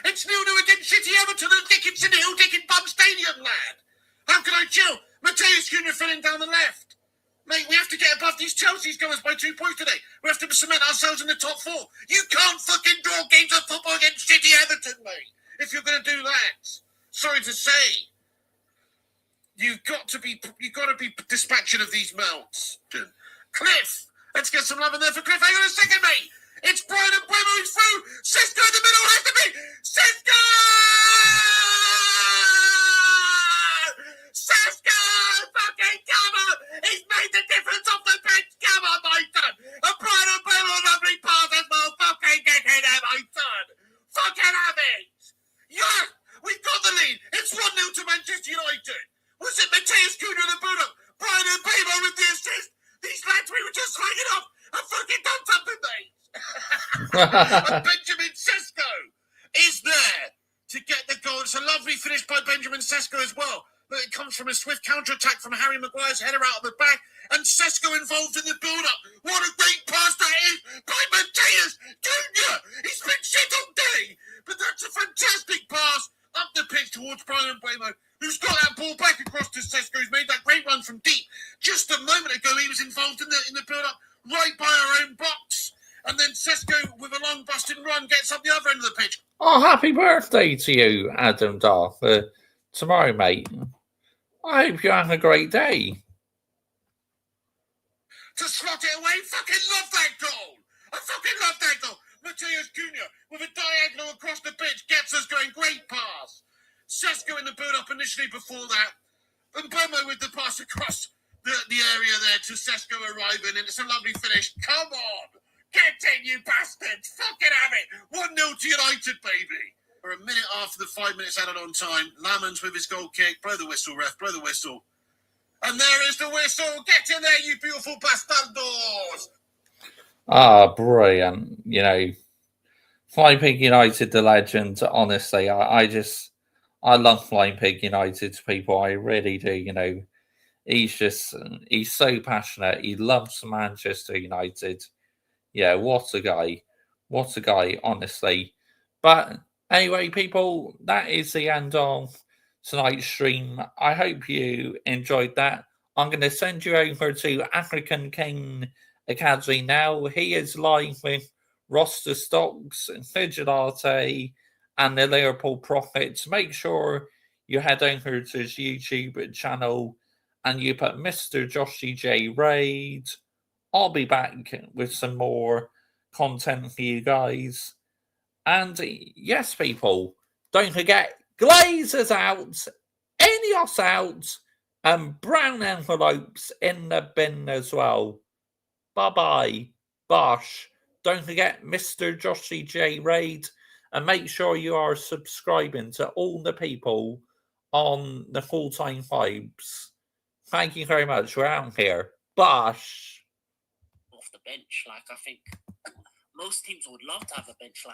It's 0-0 against City, Everton and Dickinson Hill, Bum Stadium, lad. How can I chill? Mateus Cunha filling down the left. Mate, we have to get above these Chelsea's goers by 2 points today. We have to cement ourselves in the top 4. You can't fucking draw games of football against City, Everton, mate, if you're going to do that. Sorry to say. You've got to be dispatching of these mounts. Cliff, let's get some love in there for Cliff. Hang on a second, mate. It's Brian and Buemo who's through. Sesko in the middle has to be. Sesko! Fucking come on! He's made the difference off the bench. Come on, my son. And Brian and Buemo, lovely pass as well. Fucking get in there, my son. Fucking have it. Yeah, we've got the lead. It's 1-0 to Manchester United. Was it Mateus Cunha and Buemo? Brian and Buemo with the assist. These lads, we were just hanging off. I've fucking done something, mate. And Benjamin Sesko is there to get the goal. It's a lovely finish but it comes from a swift counter-attack from Harry Maguire's header out of the back, and Sesko involved in the build-up. What a great pass that is by Mateus Junior. He's been shit all day, but that's a fantastic pass up the pitch towards Brian Mbeumo, who's got that ball back across to Sesko, who's made that great run from deep. Just a moment ago, he was involved in the build-up right by our own box. And then Sesko, with a long busting run, gets up the other end of the pitch. Oh, happy birthday to you, Adam Dar, for tomorrow, mate. I hope you're having a great day. To slot it away, fucking love that goal. I fucking love that goal. Mateus Junior, with a diagonal across the pitch, gets us going. Great pass. Sesko in the build-up initially before that. And Mbeumo with the pass across the area there to Sesko arriving, and it's a lovely finish. Come on. Get in, you bastards! Fucking have it! 1-0 to United, baby! We're a minute after the 5 minutes added on time. Lamans with his goal kick. Blow the whistle, ref. Blow the whistle. And there is the whistle. Get in there, you beautiful bastardos! Ah, brilliant. You know, Flying Pig United, the legend. Honestly, I love Flying Pig United people. I really do. You know, he's so passionate. He loves Manchester United. Yeah, what a guy. What a guy, honestly. But anyway, people, that is the end of tonight's stream. I hope you enjoyed that. I'm going to send you over to African King Academy now. He is live with Roster Stocks, Vigilante, and the Liverpool Prophets. Make sure you head over to his YouTube channel and you put Mr. Joshy J Raid. I'll be back with some more content for you guys. And yes, people, don't forget, Glazers out, Ineos out, and brown envelopes in the bin as well. Bye-bye. Bosh. Don't forget Mr. Joshy J Raid, and make sure you are subscribing to all the people on the Full-Time Vibes. Thank you very much. We're out here. Bosh. Off the bench, like I think most teams would love to have a bench like